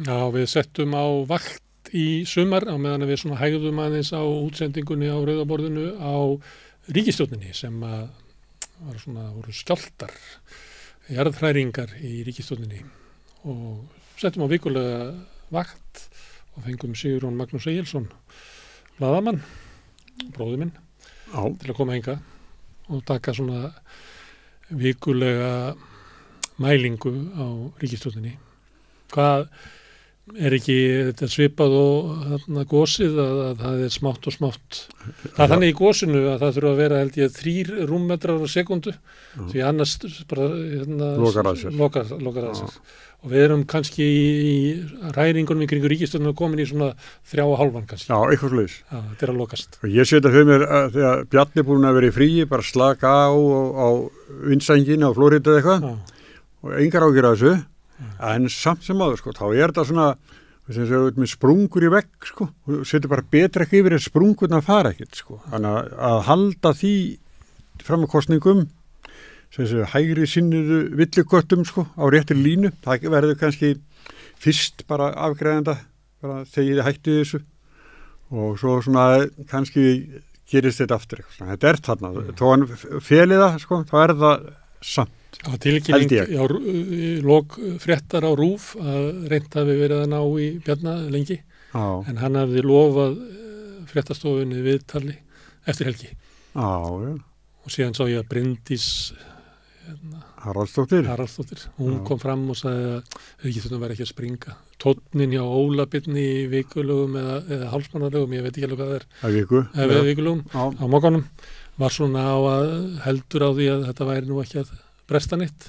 Já, við settum á vakt í sumar á meðan við svona hægðum aðeins á útsendingunni á Rauðaborðinu á ríkisstjórninni sem að voru skjálftar, jarðhræringar í ríkisstjórninni og settum á vikulega vakt og fengum Sigurjón Magnús Egilsson, blaðamann, bróðir minn, til að koma hingað og taka svona vikulega mælingu á ríkisstjórninni. Hvað ekki þetta svipað og gósið að það er smátt og smátt. Það er þannig í gósinu að það þurfa að vera held ég 3 rúmmetrar á sekundu því annars bara lokar að sér. Og við erum kannski í hræringunum í kringu ríkisstjórnum komin í svona 3,5 kannski. Já, eitthvað slags. Já, þetta er að lokast. Og ég sé þetta fyrir mér að þegar Bjarni búin að vera í fríi, bara slaka á vindsænginu á Flórída eitthvað og engar ágjur að þessu. En samt sem áður, sko, þá er þetta svona, sem séu, með sprungur í vegg, sko, og setur bara betra ekki yfir en sprungurna fara ekkert, sko. Þannig að halda því fram að kosningum, sem séu, hægri sinniðu villuköttum, sko, á réttri línu, það verður kannski fyrst bara afgreiðanda, bara þegar þið hættið þessu, og svo svona kannski gerist þetta aftur, eitthvað. Þetta er þarna, þó hann felið það, sko, þá er það samt. Það var tilkynning lok fréttar á RÚV að reynt hafi verið að ná í Bjarna lengi en hann hafði lofað fréttastofunni viðtali eftir helgi og síðan sá ég að Bryndís Haraldsdóttir hún kom fram og sagði að ríkisstjórnin væri ekki að springa tónnin hjá Óla Birni í vikulögum eða hálfsmannarlegum, ég veit ekki alveg hvað það er vikulögum á mokanum var svona á að heldur á því að þetta væri nú ekki að bresta nýtt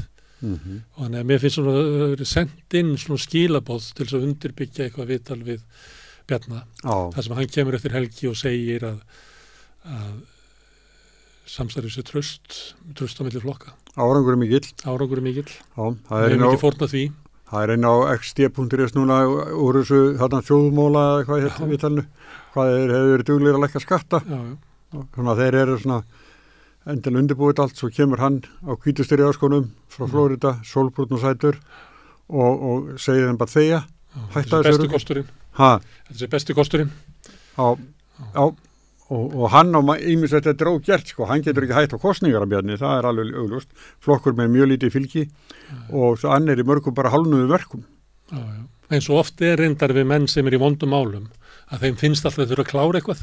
og þannig að mér finnst svona verið sendt inn svona skilaboð til þess að undirbyggja eitthvað viðtal við Bjarna þar sem hann kemur eftir helgi og segir að samstarfið sé traust á milli flokka. Árangur er mikill. Já, það er mikið fórnað því. Það er inn á xt.is núna úr þessu þarna þjóðmóla eða hvað hérna viðtalinu. Hvað hefur verið duglegir að lækka skatta. Svona þeir eru svona endilega undirbúið allt, svo kemur hann á hvítustyri áskonum frá Flórída, sólbrúnn og sætur og segir þeim bara þegja. Þetta er besti kosturinn. Þetta er besti kosturinn. Já, og hann á ýmislegt þetta er ógert, sko, hann getur ekki hætt á kosningar af Bjarni, það er alveg augljóst. Flokkur með mjög lítið fylgi og hann er í mörgum bara hálfnuðu verkum. Já. Eins og oft er reyndar við menn sem er í vondum málum að þeim finnst alltaf að þurfa að klára eitthvað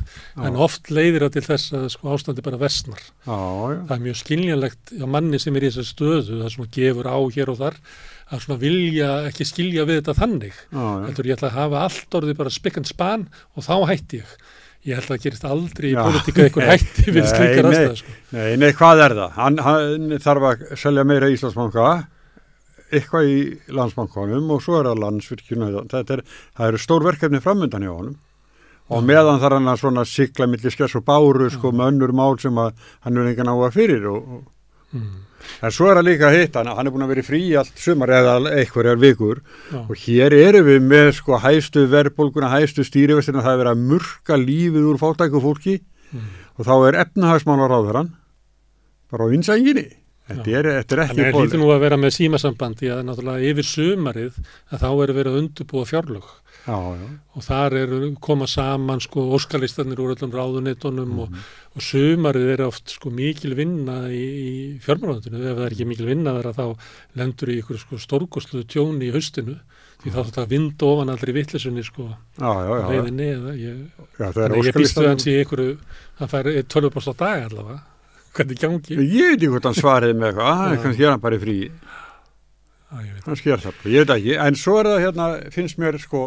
en oft leiðir það til þess að sko, ástandi bara versnar. Það er mjög skiljanlegt á manni sem er í þessari stöðu það svona gefur á hér og þar að svona vilja ekki skilja við þetta þannig. Heldur ég ætla að hafa allt orðið bara spikk and span og þá hætti ég. Ég held að það gerist aldrei í politíka einhver hætti við slíkar aðstæður. Sko. Nei, hvað er það? Hann þarf að selja meira Íslandsbanka eitthvað í Landsbankanum og svo er það Landsvirkjun það eru stór verkefni framöndan hjá honum og meðan þarf hann að svona sigla milli skess og báru sko með önnur mál sem að hann er engan áhuga fyrir en svo er það líka hitt hann er búin að vera frí allt sumar eða einhverjar vikur og hér erum við með sko hæstu verðbólguna, hæstu stýrivextina, það er verið að murka lífið úr fátæku fólki og þá er efnahagsmálaráðherrann bara á innsænginni. Þetta er ekki bóðið. Þannig að hlýtur nú að vera með símasambandi að náttúrulega yfir sumarið að þá er verið að undirbúa fjárlög. Og þar koma saman sko óskalistarnir úr öllum ráðuneytunum og sumarið er oft sko mikil vinna í fjármálaráðuneytinu. Ef það er ekki mikil vinna þar að þá lendur í ykkur sko stórkostluðu tjóni í haustinu því þá þetta vinda ofan aldrei vitleysunni sko leiðinni þannig ég býst við hans í ykkur það fær 12% á dag allavega. Hvernig gangi? Ég veit ekki hvort hann svariði með eitthvað, kannski er hann bara í frí. Kannski er það, ég veit ekki. En svo er það hérna, finnst mér sko,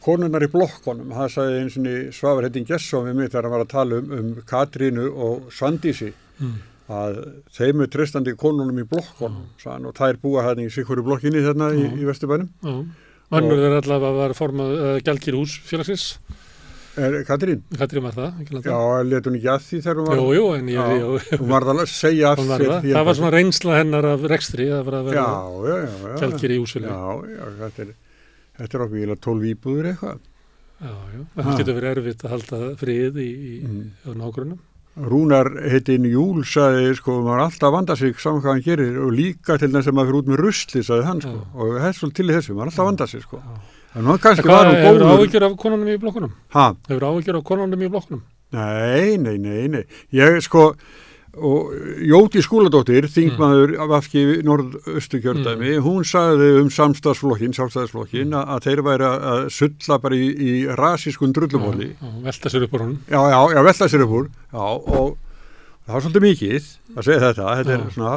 konurnar í blokkonum, það sagði eins og Svavar Heitin Gesson við mig þegar hann var að tala um Katrínu og Svandísi, að þeim er treystandi konunum í blokkonum, og þær búa hérna í sikuru blokkinni þarna í Vesturbænum. Mannur er allavega að forma gjaldkýrhús félagsins. Katrín var það, ekki landa. Já, lét hún ekki að því þegar hún var... Jú, en ég... Hún var að segja af sér... Það var svona reynsla hennar af rekstri, það var að vera gjaldkýr í húsfélagi. Já, þetta er ábyggilega 12 íbúðir eitthvað. Já, það getur verið erfitt að halda frið á nágrunum. Rúnar heitinn Júl sagði, sko, maður alltaf vanda sig saman hvað hann gerir og líka til þess að maður fyrir út með rusli, sagði hann, sko, og það er svolítið til í þessu, maður alltaf vanda sig, sko. Kannski var hún Hefur góður. áhyggjur af konunum í blokkunum? Ha? Hefur áhyggjur af konunum í blokkunum? Nei. Ég sko, og Jódís Skúladóttir, þingmaður af afki norðausturkjördæmi, hún sagði samstarfsflokkin, sjálfstæðisflokkin, að þeir væri að sulla bara í rasískun drullumóli. Velta sér upp úr honum. Já, velta sér upp úr. Já, og það var svolítið mikið að segja þetta. Þetta er svona,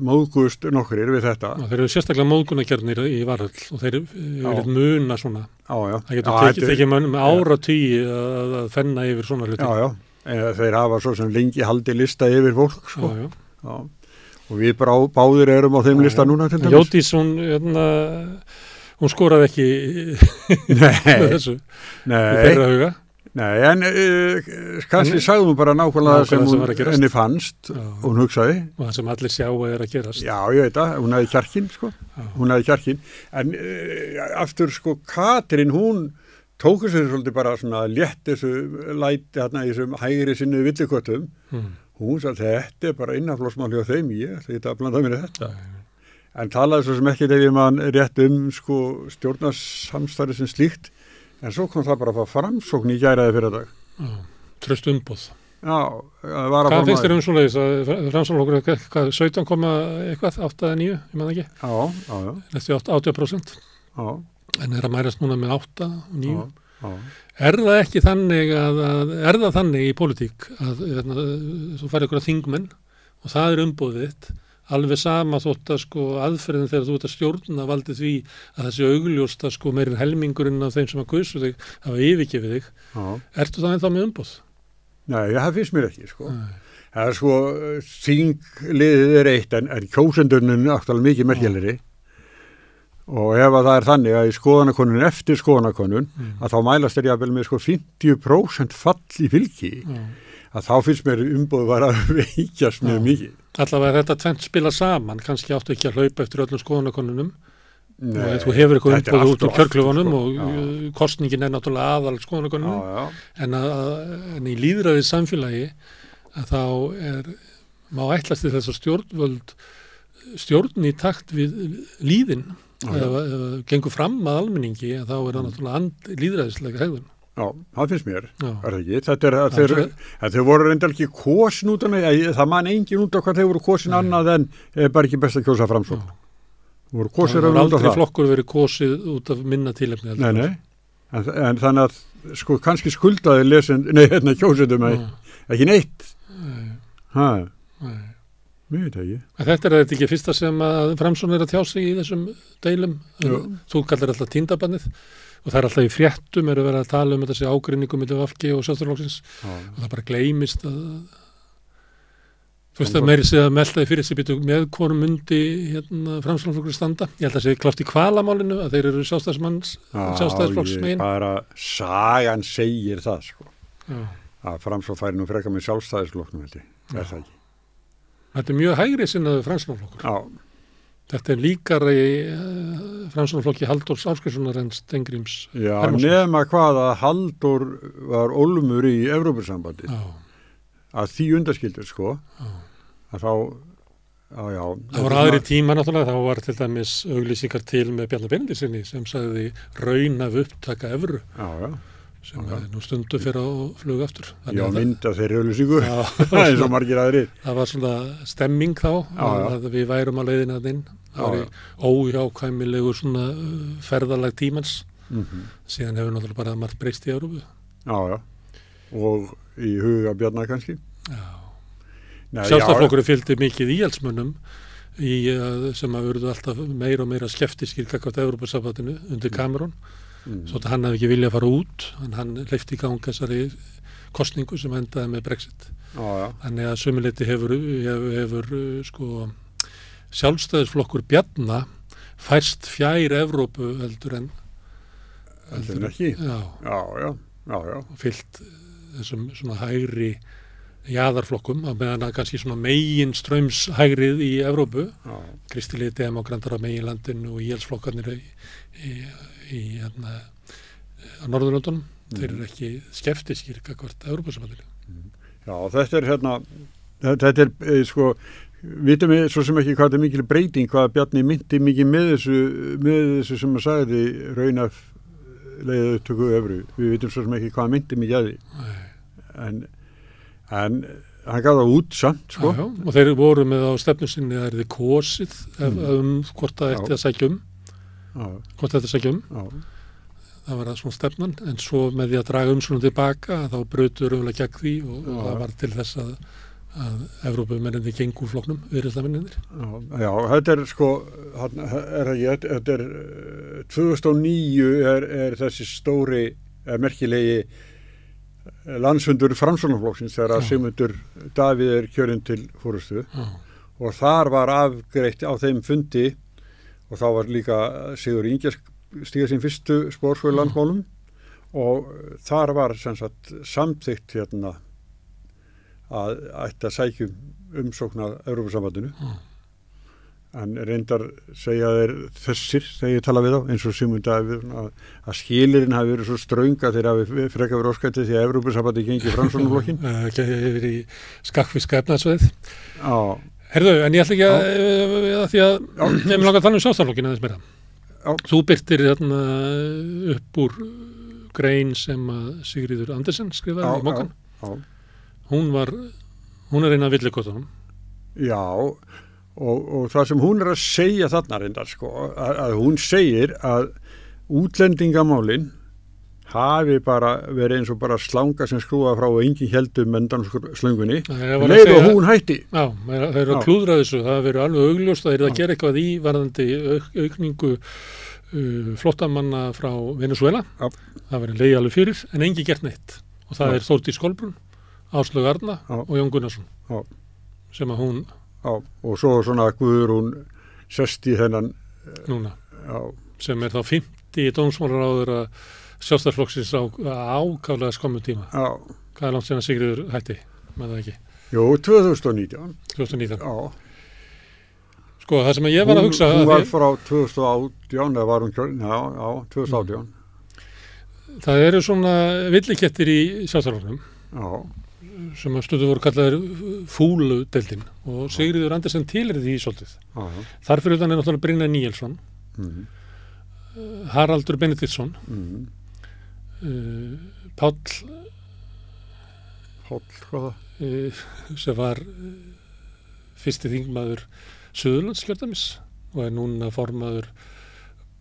móðgust nokkrir við þetta. Þeir eru sérstaklega móðgunarkjarnir í Varhöll og þeir eru muna svona. Já. Það getur tekið með áratugi að fenna yfir svona hluti. Já. Þeir hafa svo sem lengi haldi lista yfir fólk, sko. Já. Og við báðir erum á þeim lista núna til dæmis. Jódís, hún skoraði ekki með þessu. Í þeirra huga. Nei, en kannski sagðum bara nákvæmlega sem henni fannst og hún hugsaði. Og það sem allir sjá að gerast. Já, ég veit það, hún hefði kjarkinn, sko. Hún hefði kjarkinn. En aftur, sko, Katrín, hún tóku sér svolítið bara svona létt þessu læti hérna í þessum hægri sinni villiköttum. Hún sagði, þetta er bara innanflósmáli á þeim, ég ætla ekki að blanda mér í þetta. En talaði svo sem ekki þegar mann rétt sko, stjórnarsamstarfi sem slíkt. En svo kom það bara að fá framsókn í gæraði fyrir dag. Tröst umboð. Já, það var að Hvað finnst þér svoleiðis að framsóknarflokkur eitthvað 17, eitthvað, 8 eða 9, ég man ekki? Já. Næstu 80%. Já. En er að mærast núna með 8 og 9. Já. Er það ekki þannig er það þannig í pólitík að þú færði ykkur að þingmenn og það er umboðið þitt, alveg sama þótt að sko aðferðin þegar þú ert að stjórna valdi því að þessi augljóst að sko meirinn helmingurinn af þeim sem að kusu þig hafa yfirgefið þig. Ertu það ennþá með umboð? Nei, það finnst mér ekki, sko. Það er sko, þingliðið er eitt en kjósendurinn er náttúrulega mikið merkilegri. Og ef að það er þannig að í skoðanakönnun eftir skoðanakönnun að þá mælast jafnvel með sko 50% fall í fylgi að þá finnst mér umboð var að veikjast mjög mikið. Allavega þetta tvennt spila saman, kannski áttu ekki að hlaupa eftir öllum skoðanakönnunum og þú hefur eitthvað umboð út úr kjörklufunum og kostningin er náttúrulega aðal skoðanakönnunum en í lýðræðis samfélagi að þá má ætlast til þess að stjórnvöld stjórn í takt við líðin eða gengur fram að almenningi þá er það náttúrulega lýðræðislega hegðun. Já, það finnst mér, er það ekki? Þetta er þeir voru reyndar ekki kosin út af það man engin út af hvað þeir voru kosin annað en bara ekki best að kjósa framsókn. Þeir voru kosin út af það. Það var aldrei flokkur verið kosið út af minna tilefni. Nei, en þannig að sko kannski skuldaði kjósendum ekki neitt. Nei. Mér veit ekki. Þetta er ekki fyrsta sem að Framsókn er að tjá sig í þessum deilum. Þú kallar alltaf týndabannið og það er alltaf í fréttum verið að tala um þessi ágreiningum milli VG og Sjálfstæðisflokksins og það bara gleymist að þú veist að meiri sig að meldaði fyrir sig býtu með hvorum mundi Framsóknarflokkur standa. Ég held að það sé klárt í Hvalamálinu að þeir eru Sjálfstæðisflokksmegin. Bara sagan segir það sko. Að Framsókn færi nú frekar með Sjálfstæðisflokknum held ég. Er það ekki? Þetta er mjög hægri sinnaður Framsóknarflokkur. Já. Þetta er líkara í Framsóknarflokki Halldórs Ásgeirssonar en Steingríms. Já, nema hvað að Halldór var ólmur í Evrópusambandi. Að því undaskildur, sko. Að þá, já. Það var aðri tíma náttúrulega, þá var til dæmis auglýsingar til með Bjarna Benediktssyni sem sagði raun af upptaka evru. Já. Sem nú stundu fyrir á flug aftur. Já, mynda þeirri auglýsingu. Eins og margir aðrir. Það var svona stemming þá að við værum á leiðina inn. Það var óhjákvæmilegur svona ferðalag tímans. Síðan hefur náttúrulega bara margt breyst í Evrópu. Já. Og í huga Bjarna kannski. Já. Sjálfstæðisflokkurinn fylgdi mikið íhaldsmönnum sem að urðu alltaf meira og meira skeptískir gagnvart Evrópusambandinu undir Cameron. Svo að hann hefði ekki viljað að fara út en hann hleypti í gang þessari kosningu sem endaði með Brexit. Þannig að sömuleyti hefur sko Sjálfstæðisflokkur Bjarna færst fjær Evrópu heldur en ekki. Já. Fylgt þessum svona hægri jaðarflokkum á meðan að kannski svona megin ströms hægrið í Evrópu. Kristilegi demókratar á meginlandinu og íhaldsflokkarnir á Norðurlöndunum. Þeir eru ekki skeptískir gagnvart Evrópusambandinu. Já, þetta er sko vitum við svo sem ekki hvað þetta er mikil breyting, hvað Bjarni myndi mikið með þessu sem að sagði raunaf leiðið upptöku evru. Við vitum svo sem ekki hvað myndi mikið að því. En hann gaf það út samt, sko. Já, og þeir voru með á stefnu sinni að það er kosið hvort það ætti að sækja hvort þetta sækja það var það svona stefnan, en svo með því að draga umsvonum tilbaka þá brautu raunlega gegn því og það var til þess að Evrópumennirnir gengu úr flokknum viðreisnarmennirnir. Já, þetta er sko þetta er 2009 er þessi stóri merkilegi landsfundur Framsóknarflokksins þegar að Sigmundur Davíð er kjörinn til forystu og þar var afgreitt á þeim fundi og þá var líka Sigurður Ingi stíga sín fyrstu spor í landsmálum og þar var sem sagt samþykkt að ætti að sækjum umsókn að Evrópusambandinu en reyndar segja þeir þessir þegar ég tala við á eins og Sigmund Davíð að skilirinn hafi verið svo strönga þegar hafi frekar verið óskætti því að Evrópusambandi gengi Framsóknarflokkinn yfir í skakkfiska efnahagsveið. Herðu, en ég ætla ekki að því að ég vil langa að tala Sjálfstæðisflokkinn aðeins meira. Þú birtir upp úr grein sem að Sigríður Andersen skrifaði í Moggann. Hún er eina villikottunum. Já, og það sem hún er að segja þarna reyndar, sko, að hún segir að útlendingamálin hafi bara verið eins og bara slanga sem skrúa frá og enginn heldum mendan slöngunni, leið og hún hætti. Já, það eru að klúðra þessu, það verið alveg augljóst, það eru að gera eitthvað í varðandi aukningu flóttamanna frá Venezuela, það verið leið alveg fyrir, en enginn gert neitt. Og það er Þórdís Kolbrún, Áslaug Arna og Jón Gunnarsson sem að hún og svo svona Guðrún sest í þennan núna sem er þá 50 dómsmálaráðherra Sjálfstæðisflokksins á ákaflega skömmum tíma. Hvað er langt síðan Sigríður hætti með það ekki? Jú, 2019. Sko það sem ég var að hugsa hún var frá 2018 eða var hún 2018. Það eru svona villikettir í Sjálfstæðisflokknum sem að stundum voru kallaðir fúludeildin og Sigríður Andersen tilrið því svolítið. Þar fyrir utan er náttúrulega Brynjar Níelsson, Haraldur Benediktsson, Páll sem var fyrsti þingmaður Suðurlandskjördæmis og er núna formaður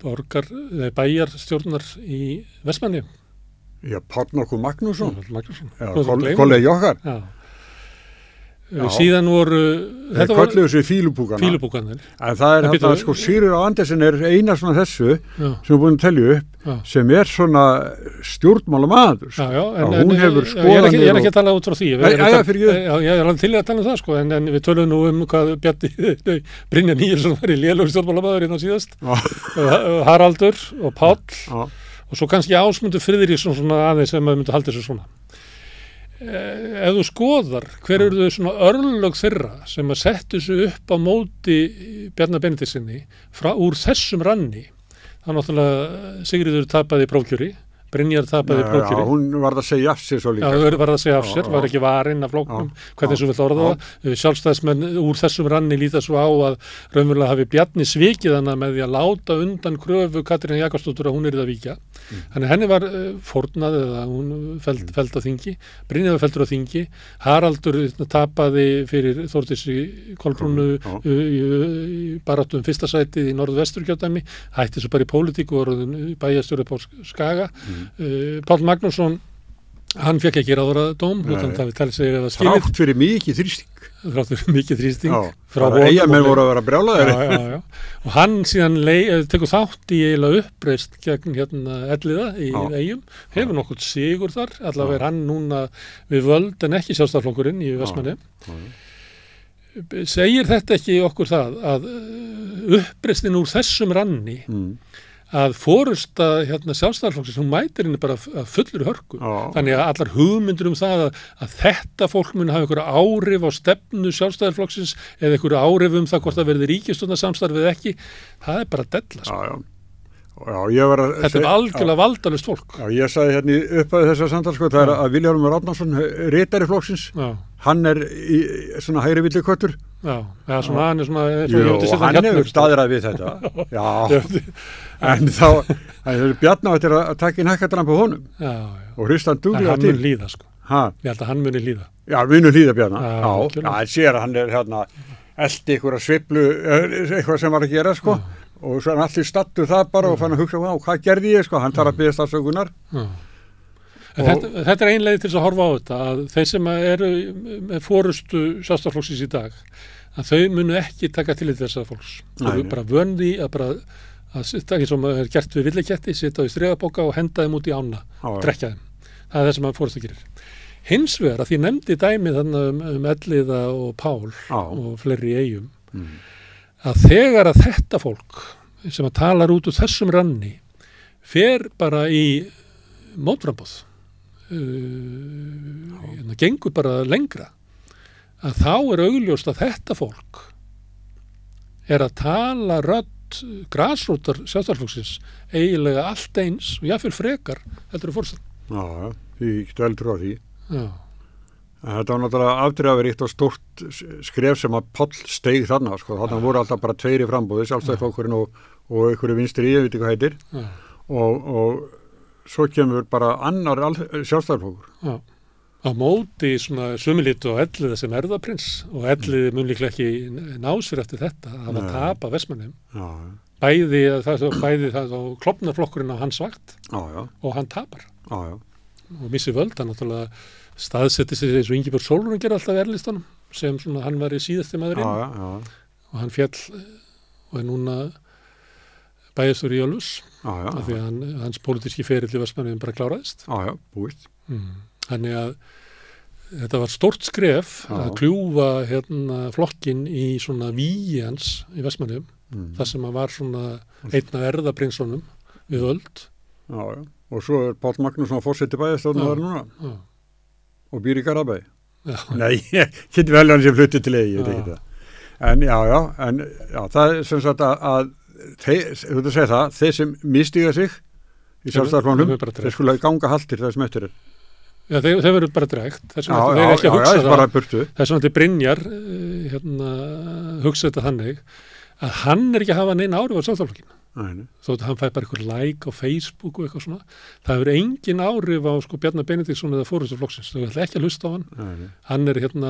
bæjarstjórnar í Vestmannaeyjum. Já, Páll nokkuð Magnússon. Kollegi okkar. Síðan voru þetta kölluðu þessu fílubúkanir. En það er þetta sko Sigríður Andersen er eina svona þessu sem er búin að telja upp sem er svona stjórnmálamaður. Hún hefur skoðanir. Ég er ekki að tala út frá því. Ég er alveg til að tala um það sko en við tölum nú hvað Brynjar Níelsson var í lélegur stjórnmálamaður innan síðast. Haraldur og Páll og svo kannski Ásmundur Friðriksson svona aðeins sem maður myndi halda þessu svona. Ef þú skoðar hver eru þau svona örlög þeirra sem að settu þessu upp á móti Bjarna Benediktssyni úr þessum ranni, þá náttúrulega Sigríður tapaði prófkjöri, Brynjar tapaði prófkjöri. Já, hún varð að segja af sér svo líka. Já, varð að segja af sér, var ekki varinn af flokknum, hvernig þessu vill orða það. Sjálfstæðismenn úr þessum ranni líta svo á að raunverulega hafi Bjarni svikið hana með því að láta undan kröfu Katrínar Jakobsdóttur að hún yrði að víkja. Þannig henni var fórnað eða hún feld á þingi, Brynjar var feldur á þingi, Haraldur tapaði fyrir Þórdísi Kolbrúnu í baráttu fyrsta sætið í Norðvesturkjördæmi, hætti svo bara í pólitík og var bæjarstjóri á Skaga. Páll Magnússon hann fekk ekki ráðherradóm þrátt fyrir mikið þrýsting Eyjamenn voru að vera brjálaðir og hann síðan tekur þátt í eiginlega uppreist gegn Elliða í Eyjum, hefur nokkuð sigur þar, allavega er hann núna við völd en ekki Sjálfstæðisflokkurinn í Vestmannaeyjum. Segir þetta ekki okkur það að uppreistin úr þessum ranni að forusta Sjálfstæðisflokksins, hún mætir henni bara að fullri hörku. Þannig að allar hugmyndir það að þetta fólk mun hafa einhverja áhrif á stefnu Sjálfstæðisflokksins eða einhverja áhrif það hvort það verði ríkisstjórnarsamstarf eða ekki, það er bara della. Þetta er algjörlega valdalaust fólk. Já, ég sagði hérna upp að þessa samtal sko, það er að Vilhjálmur Árnason, ritari flokksins, hann er í svona hægri villiköttur Já, svona hann er svona... Jú, hann hefur staðrað við þetta. Já, en þá Bjarni ættir að taka inn hækkadramp á honum. Já. Og hrista hann duglega til. Hann mun líða, sko. Ég held að hann muni líða. Já, muni líða Bjarni. Já, hann sér að hann er hérna eldi ykkur að sviflu, eitthvað sem var að gera, sko. Og svo hann allir stattur það bara og fann að hugsa, hvað gerði ég, sko. Hann þarf að biðast afsökunar. Þetta er ein leið til að horfa á þetta, að þeir sem eru með forustu Sjálfstæðisflokksins í dag, að þau munu ekki taka til þessar fólks. Þau eru bara vöndi að sitta, eins og maður er gert við villiketti, sitta í strigapoka og henda þeim út í ána, drekja þeim. Það er það sem að forustu gerir. Hins vegar að því nefndi dæmið þannig Elliða og Pál og fleiri í Eyjum, að þegar að þetta fólk sem að talar út úr þessum ranni fer bara í mótframboð, gengur bara lengra, að þá er augljóst að þetta fólk er að tala rödd grasrótar Sjálfstæðisflokksins eiginlega allt eins og jáfnvel frekar heldur fórstæðan. Já, því getur vel trú á því. Já. Þetta var náttúrulega afdrifaríkt og stórt skref sem að Páll steig þarna, sko. Þarna voru alltaf bara 2 í framboði, Sjálfstæðisflokkurinn og einhverju vinstri, ég veit ekki hvað heitir. Og svo kemur bara annar Sjálfstæðisflokkur. Já. Á móti svona sumilitu og Elliða sem erðaprins og Elliði mun líklega ekki ná sér eftir þetta að hafa tapa Vestmannum. Bæði það og klofnarflokkurinn á hans vakt og hann tapar. Og missi völd, hann náttúrulega staðsetti sig eins og Ingibjörg Sólrún gerði alltaf erlistanum sem svona hann var í síðasti maðurinn og hann féll og er núna bæjarstjóri í Ölfus af því að hans pólitíski ferill í Vestmannum bara kláraðist. Búið. Þannig að þetta var stórt skref að kljúfa flokkin í svona víi hans í Vestmannum, þar sem hann var svona einn af erðaprinsunum við völd. Og svo er Páll Magnússon forseti bæjarstjórnar núna og býr í Garðabæ. Nei, ég geti vel hann sem flutti til Eyja, ég veit ekki það. En það er sem sagt að þú veit að segja það, þeir sem misstíga sig í Sjálfstæðisflokknum, þeir skulu ganga haltir það sem eftir er. Já, þeir verður bara drægt. Þess vegna þeir ekki að hugsa það. Þess vegna til Brynjar hugsa þetta þannig að hann er ekki að hafa neina áhrif á Sjálfstæðisflokkinn. Þótt að hann fæ bara eitthvað like á Facebook og eitthvað svona. Það hefur engin áhrif á Bjarna Benediktsson eða forystu flokksins. Þau ætla ekki að hlusta á hann. Hann er hann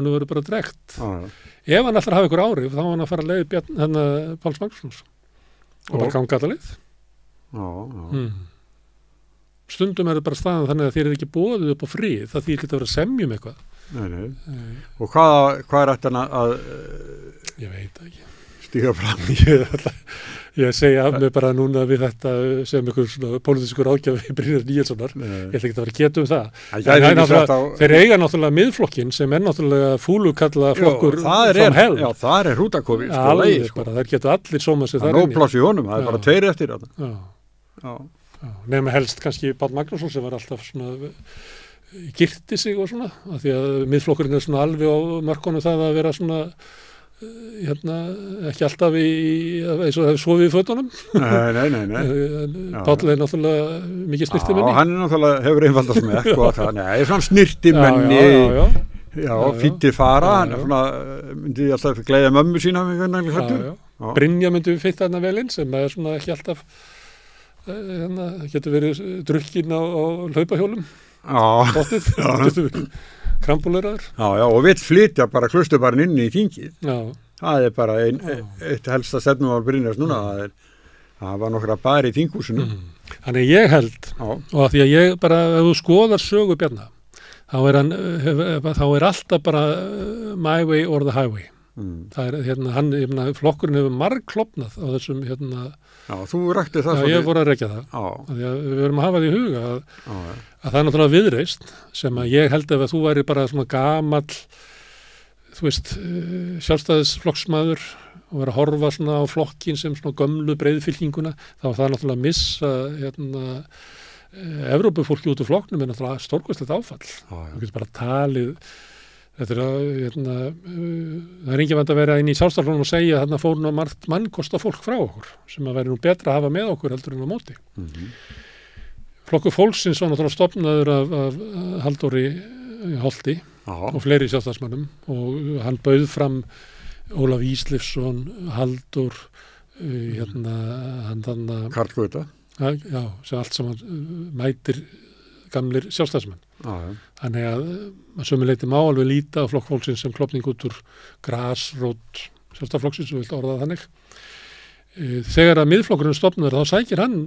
verður bara drægt. Ef hann ætlar að hafa eitthvað áhrif, þá var hann að fara að leið Páls Magnússons og bara ganga alla leið. Stundum er það bara staðan þannig að þér er ekki boðið upp á frið, það þýr ekki að vera að semja um eitthvað. Og hvað er þetta að ég veit ekki stíga fram? Ég segja af mig bara núna við þetta sem einhver svona pólitískur ágjafi Brynjar Níelssonar, ég ætla ekki að vera að geta um það. Þeir eiga náttúrulega miðflokkin sem er náttúrulega fúlukalla flokkur from hell. Já, það er hrútakofi. Alveg bara, þær geta allir sóma sig þar inni. Það er nóg pláss í honum, það er bara 2 eftir þetta. Nefna helst kannski Páll Magnússon sem var alltaf svona girti sig og svona, af því að miðflokkurinn er svona alveg á mörkunum það að vera svona ekki alltaf eins og það hefur sofið í fötunum. Nei. Páll er náttúrulega mikið snirtimenni. Já, hann er náttúrulega hefur einfaldast með eitthvað. Nei, svona snirtimenni. Já, fýttir fara. Hann er svona, myndi alltaf gleiða mömmu sína með hvernig hættur. Brynja myndi við feitt þarna velinn sem er svona ekki alltaf getur verið drukkin á hlaupahjólum. Bóttið, getur verið krampuleraður. Já, og vill flytja bara Klausturbarinn inn í þingið. Það er bara eitt helsta stefnum á Brynjars núna. Það var nokkra bari í þinghúsinu. Þannig ég held, og að því að ég bara, ef þú skoðar sögu Bjarna, þá er alltaf bara my way or the highway. Það er, flokkurinn hefur margklofnað á þessum, Já, þú rækti það. Já, ég voru að rekja það. Því að við verum að hafa því í huga að það er náttúrulega Viðreisn sem að ég held að þú væri bara svona gamall, þú veist, sjálfstæðisflokksmaður og vera að horfa svona á flokkin sem svona gömlu breiðfylkinguna, þá var það náttúrulega að missa Evrópufólki út úr flokknum er náttúrulega stórkostlegt áfall. Þú getur bara talið. Þetta er það er engin vant að vera inn í Sjálfstæðisflokknum og segja að þarna fór nú margt mannkosta fólk frá okkur sem að væri nú betra að hafa með okkur heldur en á móti. Flokkur fólksins var náttúrulega stofnaður af Halldóri Holti og fleiri sjálfstæðismönnum og hann bauð fram Ólaf Íslifsson, Halldór, hann þannig Karl Gauta. Já, sem allt saman mætir gamlir sjálfstæðismenn. Þannig að sömuleyti má alveg líta á Flokk fólksins sem klofning út úr grasrót sjálfstæðisflokksins, þú vilt orða það þannig. Þegar að miðflokkurinn stofnar þá sækir hann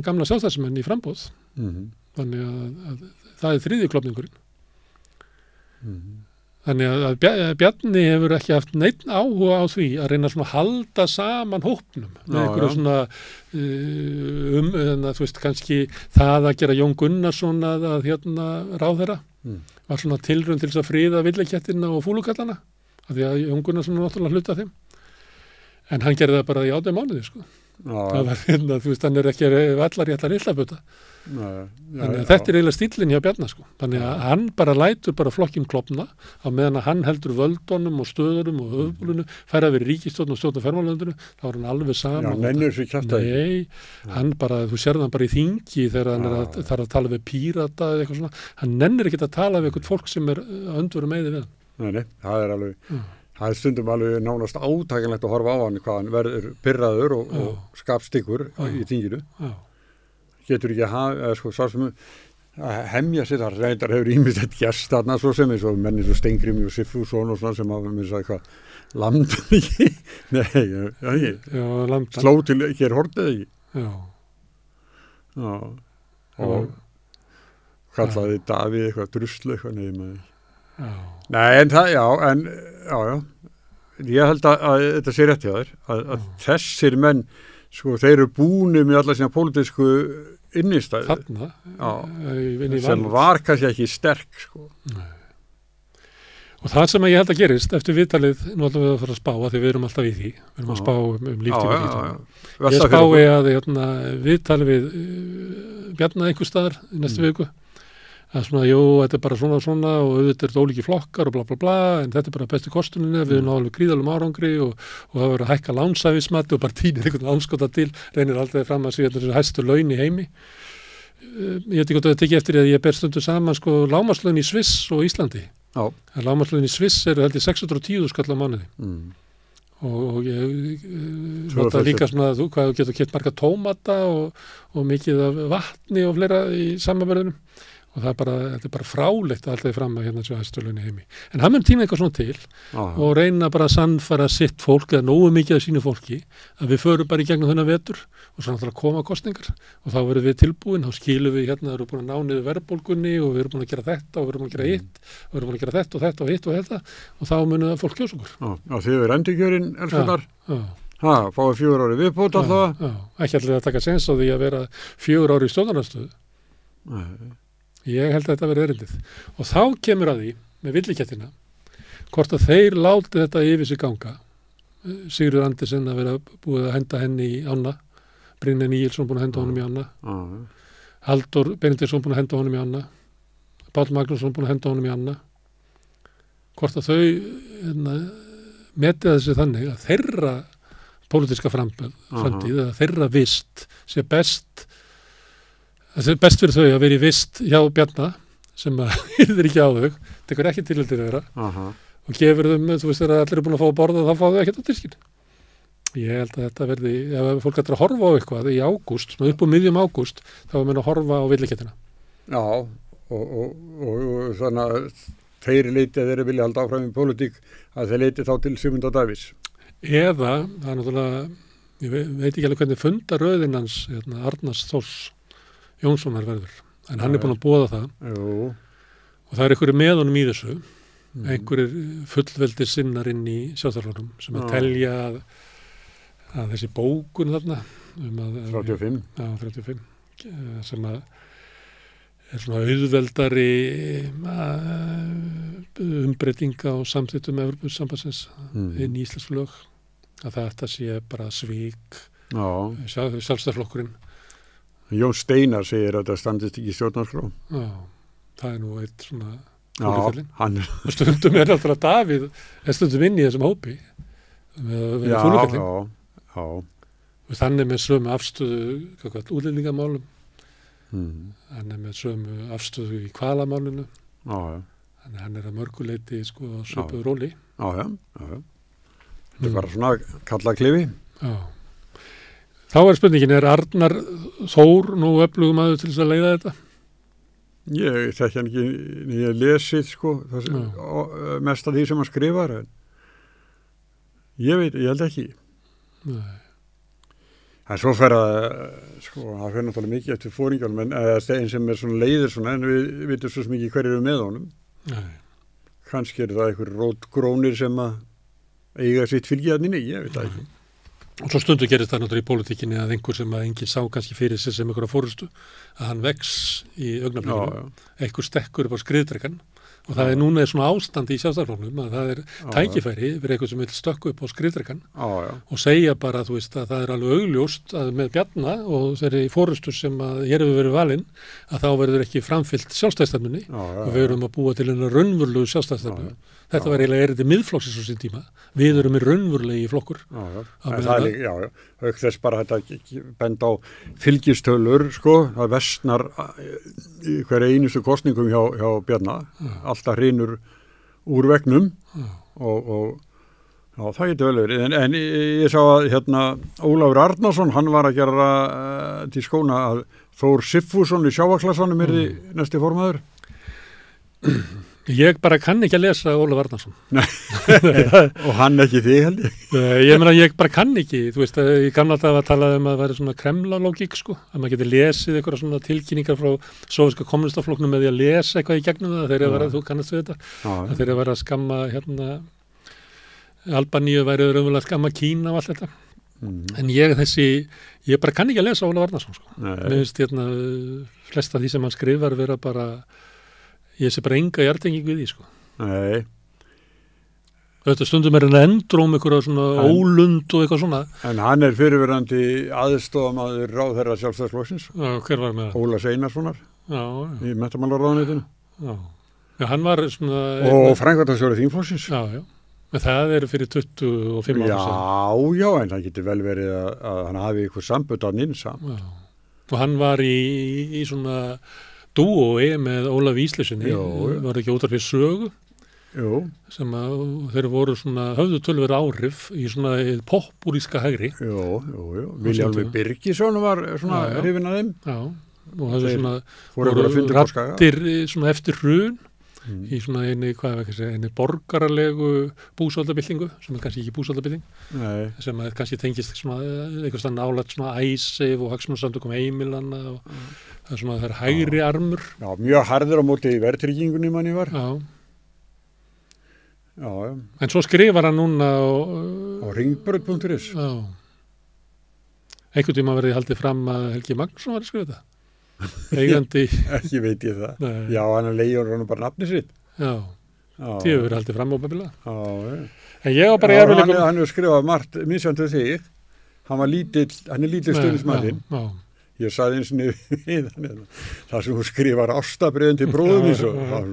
gamla sjálfstæðismenn í framboð. Þannig að það er þriðji klofningurinn. Þannig að Bjarni hefur ekki haft neitt áhuga á því að reyna svona að halda saman hópnum með einhverju svona þú veist, kannski það að gera Jón Gunnarsson að ráðherra var svona tilraun til þess að friða villikettina og fúlukallana af því að Jón Gunnarsson er náttúrulega hluta af þeim en hann gerði það bara í 8 mánuði sko. Það var þú veist, hann er ekki allar í allar illaböta þannig að þetta er eiginlega stíllinn hjá Bjarna sko. Þannig að hann bara lætur bara flokkinn klofna á meðan að hann heldur völdunum og stöðurum og höfbúlunu færa að vera ríkisstjórn og stjórn fjármálaráðuneytinu þá er hann alveg saman. Já, nennir þessu kjaftaði. Nei, hann bara, þú sérð hann bara í þingi þegar hann þarf að tala við pírata eða eitthvað svona. Hann nennir ekki að tala við eitthvað fólk sem er öndveru meði við hann. Nei, það er alveg, það er stundum alveg nánast átækilegt að horfa á hann hvað hann verður pirraður og skapstyggur í þinginu. Getur ekki að hafa, sko, sá sem að hemja sér þar, reyndar hefur ýmislegt gerst þarna svo sem eins og menni svo Steingrímur og Sigfússon og svona sem hafa mér sagði hvað, Lambdan ekki? Nei, ekki. Sló til Geir Haarde ekki? Já. Og kallaði Davíð eitthvað druslu eitthvað nefnum. Nei, en það, já. Ég held að þetta sé rétt hjá þér, að þessir menn sko, þeir eru búnir með alla sína pólitísku innistæði. Þarna, sem var kannski ekki sterk, sko. Nei. Og það sem ég held að gerist eftir viðtalið, nú ætlum við að fara að spá, því við erum alltaf í því, við erum að spá líftíma líftíma. Ég spái að viðtalið við Bjarna einhvers staðar í næstu viku, að svona, þetta er bara svona og auðvitað er þetta ólíki flokkar og bla bla bla en þetta er bara besti kostuninni, við erum alveg gríðalum árangri og það verður að hækka lánsæfismati og bara týnir einhvern anskota til, reynir aldrei fram að segja þessu hæstu laun í heimi. Ég veit ekki hvort að þetta tekið eftir að ég ber stundu saman sko lágmarkslaun í Sviss og Íslandi. En lágmarkslaun í Sviss eru held ég 610 skall á mánuði. Og ég nota líka svona hvað þú getur keypt marga tómata og mikið af vatni og fleira í samanverðinum. Og þetta er bara frálegt að alltaf fram að hérna séu hæstu laun í heimi. En hann mun tíma eitthvað svona til og reyna bara að sannfæra sitt fólk eða nógu mikið af sínu fólki að við förum bara í gegnum þennan vetur og svo náttúrulega koma kostningar og þá verðum við tilbúin, þá skilum við hérna, erum búin að ná niður verðbólgunni og við erum búin að gera þetta og við erum búin að gera hitt og við erum búin að gera þetta og þetta og hitt og þetta og þá munum það fólk kjósa okkur. Já, þið eru endurkjörin, elskandar. Fáið 4 ári viðbót alltaf. Ekki allir að taka sens á því að vera 4 ári í stjórnarandstöðu. Ég held að þetta verði erindið. Og þá kemur að því, með villikettina, hvort að þeir láti þetta yfir sig ganga. Sigurður Andersen að vera búið að henda henni í ána, Brynjar Níelsson búin að henda honum í ána, Halldór Benediktsson búin að henda honum í ána, Páll Magnússon búin að henda honum í ána. Hvort að þau metið þessi þannig að þeirra pólitíska framtíð, eða þeirra vist sé best. Það er best fyrir þau að vera í vist hjá Bjarna sem að hýrðir ekki á þau, tekur ekki til til þeirra og gefur þeim, þú veist þegar allir er búin að fá að borða þá fá þau ekkert á diskinn. Ég held að þetta verði, ef fólk ætlar að horfa á eitthvað í ágúst, svona upp á miðjum ágúst, þá er að horfa á villikettina. Já, og þannig að þeir leiti að þeir vilja halda áfram í pólitík að þeir leiti þá til Sigmundar Davíðs. Eða, það er náttúrulega, ég veit ekki alveg hvernig fundaröðin hans, Arnars Þórs Jónssonar verður, en hann er búin að boða það og það er einhverju með honum í þessu, einhverjir fullveldir sinnar inn í sjálfstæðisflokknum sem að telja að þessi bókun þarna 35 sem að er svona auðveldari umbreytinga og samþyttum Evrópusambandsins inn í íslensk lög að þetta sé bara svík sjálfstæðisflokkurinn. Jón Steinar segir að það standist ekki stjórnarskrá. Já, það er nú eitt svona fólkufellin. Og stundum er náttúrulega Davíð, stundum inn í þessum hópi með fólkufellin. Já. Og þannig með sömu afstöðu, útlendingamálum. Hann er með sömu afstöðu í kvalamálinu. Þannig hann er að mörguleiti sko söpuð róli. Já. Þetta er bara svona kallaklifi. Já. Þá spurningin, Arnar Þór nú öflugum aður til þess að leiða þetta? Ég þekki hann ekki, ég lesið sko, mest af því sem hann skrifar. Ég held ekki. Nei. En svo fer sko, það fer náttúrulega mikið eftir fóringjálum, en einn sem svona leiðir svona, en við vitum svo mikið hverju eru með honum. Nei. Kannski það einhver rótgrónir sem að eiga sitt fylgjarninni, ég veit það ekki. Og svo stundu gerist það náttúrulega í pólitíkinni að einhver sem að enginn sá kannski fyrir sig sem einhverja fórustu, að hann vex í augnablikinu, einhver stekkur upp á skriðdrekan og það núna svona ástand í Sjálfstæðisflokknum að það tækifæri fyrir eitthvað sem vil stökku upp á skriðdrekan og segja bara, þú veist, að það alveg augljóst að með Bjarna og þeirri fórustu sem að hér hefur verið valinn að þá verður ekki framfyllt sjálfstæðisstefnunni og við erum að búa til einu raunverulegu sjálfstæðisstefnu. Þetta var eiginlega erindi miðflokksins á sín tíma. Við erum í raunverulegi flokkur. Það er auk þess bara þetta benda á fylgistölur, sko, það versnar í hverja einustu kosningum hjá Bjarna, alltaf hrynur úr vegnum og það getur vel verið. En ég sá að Ólafur Arnarsson, hann var að gera til skóna að Þór Sigfússon í sjávarklassanum yrði næsti formaður. Ég bara kann ekki að lesa Ólafur Arnarsson. Og hann ekki þig held ég. Ég meina, ég bara kann ekki. Þú veist, í gamla dag var talað um að það væri svona kremlalógík, sko. Að maður geti lesið eitthvað svona tilkynningar frá sovéska kommunistaflokknum með því að lesa eitthvað í gegnum það þegar þú kannast við þetta. Þegar það var að skamma Albaníu væri raunverulega að skamma Kína og allt þetta. En ég bara kann ekki að lesa Ólafur Arnarsson, sko. Mér finnst flest af því sem hann skrifar vera bara ég sé bara enga hjartengingu við því, sko. Nei. Þetta stundum hann endróm eitthvað svona ólund og eitthvað svona. En hann fyrirverandi aðstofamaður ráðherra Sjálfstæðisflokksins. Já, hver var með það? Óla Einarssonar. Já. Í menntamálaráðuneytinu. Já, hann var svona og framkvæmdastjóri þingflokksins. Já. En það fyrir 25 ára síðan. Já, en það getur vel verið að hann hafi eitthvað sambönd á nýnsam. Já. Og hann var í svona dúói með Ólaf Íslesinni, var ekki útvarpið Sögu. Jú. Sem þeir voru svona höfðu tölver áhrif í svona popúríska hægri. Jú. Vilhjálmur Birgisson var svona hrifinn af þeim. Já, og það svona voru rattir svona eftir hrun í svona eini borgaralegu búsaldabildingu, sem kannski ekki búsaldabilding, sem kannski tengist svona eitthvað stann nálægt svona æsif og hagsmunasamtökum heimilanna og það er svona það hægri armur. Já, mjög harður á móti í verðtryggingunni manni var. Já. En svo skrifar hann núna á ringbröð.is. Já. Einhvern tíma verði haldið fram að Helgi Magnússon var að skrifa þetta. Eigandi. Ekki veit ég það. Nei. Já, hann leiður hann bara nafni sitt. Já. Því hefur verið haldið fram á bæbilega. Já. En ég var bara hann hefur skrifað margt misjöndu þig. Hann er lítill stundismæðinn. Já. Ég saði eins og við hann það sem hún skrifar ástabriðin til bróðum eins og það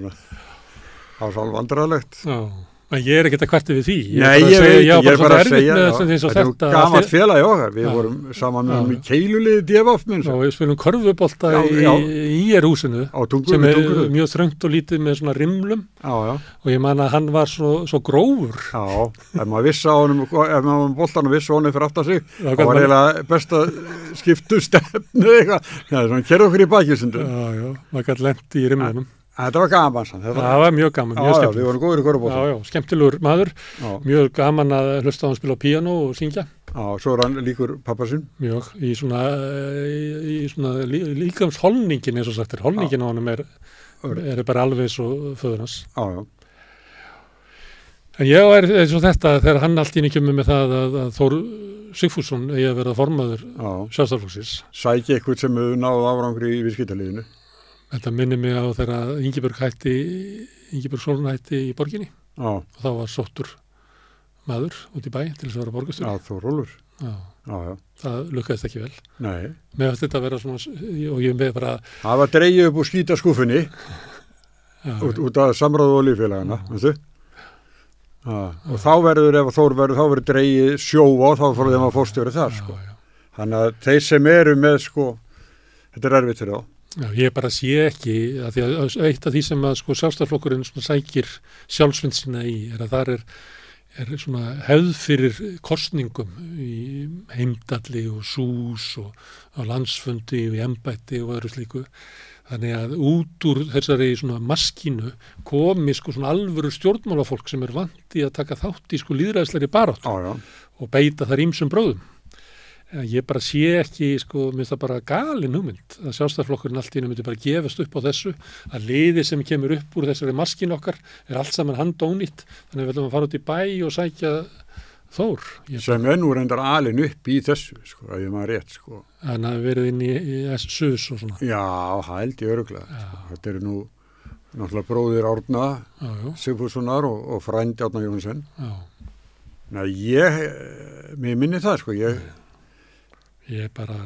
var svo vandræðalegt. Já. En ég ekkert að kvarta við því. Nei, ég er bara að segja þetta er gamalt félagi okkar. Við vorum saman með í keiluliði DFF minns. Og við spilum körfubolta í húsinu sem mjög þröngt og lítið með svona rimlum. Og ég man að hann var svo grófur. Já, ef maður vissi á honum, ef maður boltan vissi honum fyrir aftan sig, það var eiginlega best að skiptu stefnu eitthvað. Það er svona kerð okkur í bakilsundu. Já, maður gæti lent í rimlunum. Þetta var gaman sann. Það var mjög gaman, mjög skemmtilegur. Við vorum góður í körfubolta. Já, skemmtilegur maður. Mjög gaman að hlusta á hann spila á píanó og syngja. Já, svo hann líkur pappa sinn. Mjög, í svona líkamsholningin eins og sagt er. Holningin á honum er bara alveg svo föður hans. Já. En ég er eins og þetta, þegar hann allt í einu kemur með það að Þór Sigfússon eigi að vera formaður Sjálfstæðisflokksins. Sæki eitthvað sem hefur náð árangri í viðskiptaliðinu. Þetta minnir mig á þegar Ingibjörg Sólrún hætti í borginni. Og þá var sóttur maður út í bæ til þess að vera borgarstjóri. Já, Þórólfur. Já. Það lukkaðist ekki vel. Nei. Mér fannst þetta að vera svona, og ég með bara það var dregið upp úr skítaskúfunni út af samráðu olíufélagana, veistu? Og þá verður, ef Þór verður, þá verður dregið sjóa og þá fór þeim að fórstjóri þar, sko. Þannig að þeir sem eru með, sko, þetta er erfitt fyrir þá. Já, ég bara sé ekki að því að eitt af því sem að sko Sjálfstæðisflokkurinn sækir sjálfsvindsina í að þar svona hefð fyrir kosningum í Heimdalli og Sús og á landsfundi og í embætti og öðru slíku. Þannig að út úr þessari svona maskínu komi sko svona alvöru stjórnmálafólk sem vant í að taka þátt í sko lýðræðislegri baráttu og beita þar ýmsum brögðum. Ég bara sé ekki, sko, minnst það bara galin hugmynd að Sjálfstæðisflokkurinn allt í einu myndi bara gefast upp á þessu, að liðið sem kemur upp úr þessari maskínu okkar allt saman handónýtt, þannig að við ætlum að fara út í bæ og sækja Þór. Sem nú reyndar alin upp í þessu, sko, að ég maður rétt, sko. Þannig að verið inn í SUS og svona. Já, það held ég örugglega. Sko. Þetta eru nú náttúrulega bróðir Árna Sigfússonar og frændi Árna Jónsson. Nei, mér minni það, sko, Ég bara...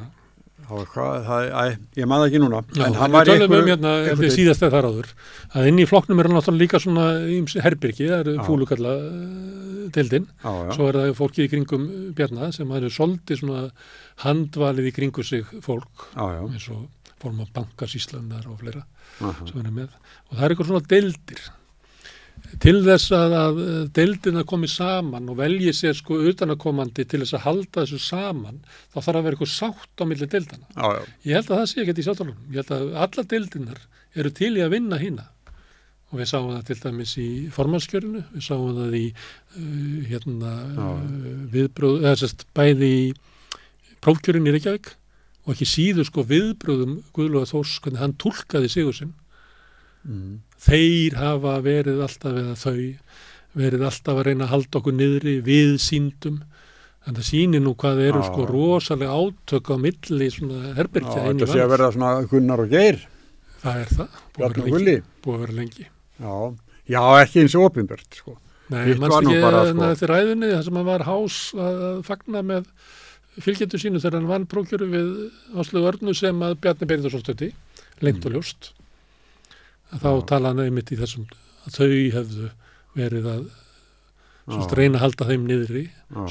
ég maður ekki núna. Já, en við tölum hérna síðast þar áður, að inn í flokknum náttúrulega líka svona herbyrgi, það eru fúlukalla deildin, svo það fólkið í kringum Bjarna sem það eru svolítið svona handvalið í kringu sig fólk, eins og form af bankasýslunar og fleira sem með. Og það eitthvað svona deildir. Til þess að deildina komi saman og velji sér sko utanakomandi til þess að halda þessu saman, þá þarf að vera eitthvað sátt á milli deildana. Ég held að það sé ekki í Sjálfstæðisflokknum. Ég held að alla deildinar eru til í að vinna hina. Og við sáum það til dæmis í formannskjörinu, við sáum það í viðbröð, bæði í prófkjörinu í Reykjavík og ekki síður sko viðbröðum Guðlaugar Þórs, hvernig hann túlkaði sigur sinn. Þeir hafa verið alltaf verið alltaf að reyna að halda okkur niðri við síndum, en það sýnir nú hvað eru sko rosalega átök á milli svona herbergja inn í þetta sé að verða svona Gunnar og Geir. Það það, búið að vera lengi. Já, ekki eins og opinbert sko. Nei, mannst ekki eftir ræðunni það sem hann var hás að fagna með fylgjendur sínu þegar hann vann prófkjöru við Áslaugu Örnu sem að Bjarni Benediktsson stöddi, lengt og ljóst. Þá tala hann einmitt í þessum að þau hefðu verið að reyna að halda þeim niðri.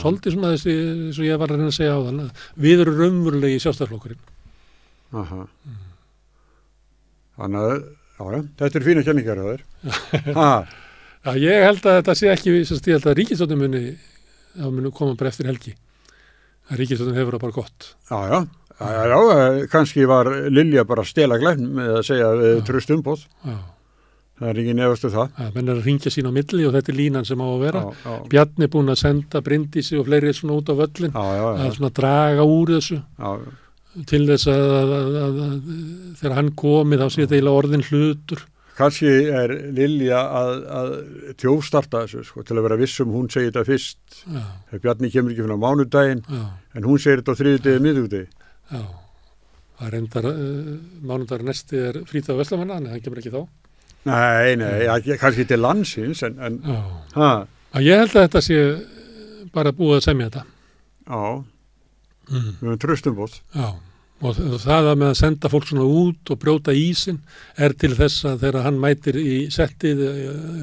Svolítið svona þessi, eins og ég var að reyna að segja á þann, að við erum raunverulegi Sjálfstæðisflokkurinn. Þannig að, þetta fína kenningar á þér. Já, ég held að þetta sé ekki, ég held að ríkisstjórnin muni koma bara eftir helgi. Að ríkisstjórnin hefur það bara gott. Já, kannski var Lilja bara að stela glæfn með að segja tröst umboð. Það er ekki nefastu það. Menn að ringja sín á milli og þetta er línan sem á að vera. Bjarni búin að senda Bryndísi og fleiri svona út á völlin að svona draga úr þessu til þess að þegar hann komi þá sé þetta eiginlega orðin hlutur. Kannski er Lilja að tjófstarta þessu sko, til að vera vissum hún segir þetta fyrst. Bjarni kemur ekki fyrir á mánudaginn en hún segir þetta á þriðjudegi miðvikudegi. Já, það reyndar mánudagur næsti er frítag Vestlamanna, en það kemur ekki þá. Nei, kannski til landsins, en ég held að þetta sé bara búið að semja þetta. Við höfum tröstumboð. Já, og það að með að senda fólk svona út og brjóta ísinn er til þess að þegar hann mætir í settið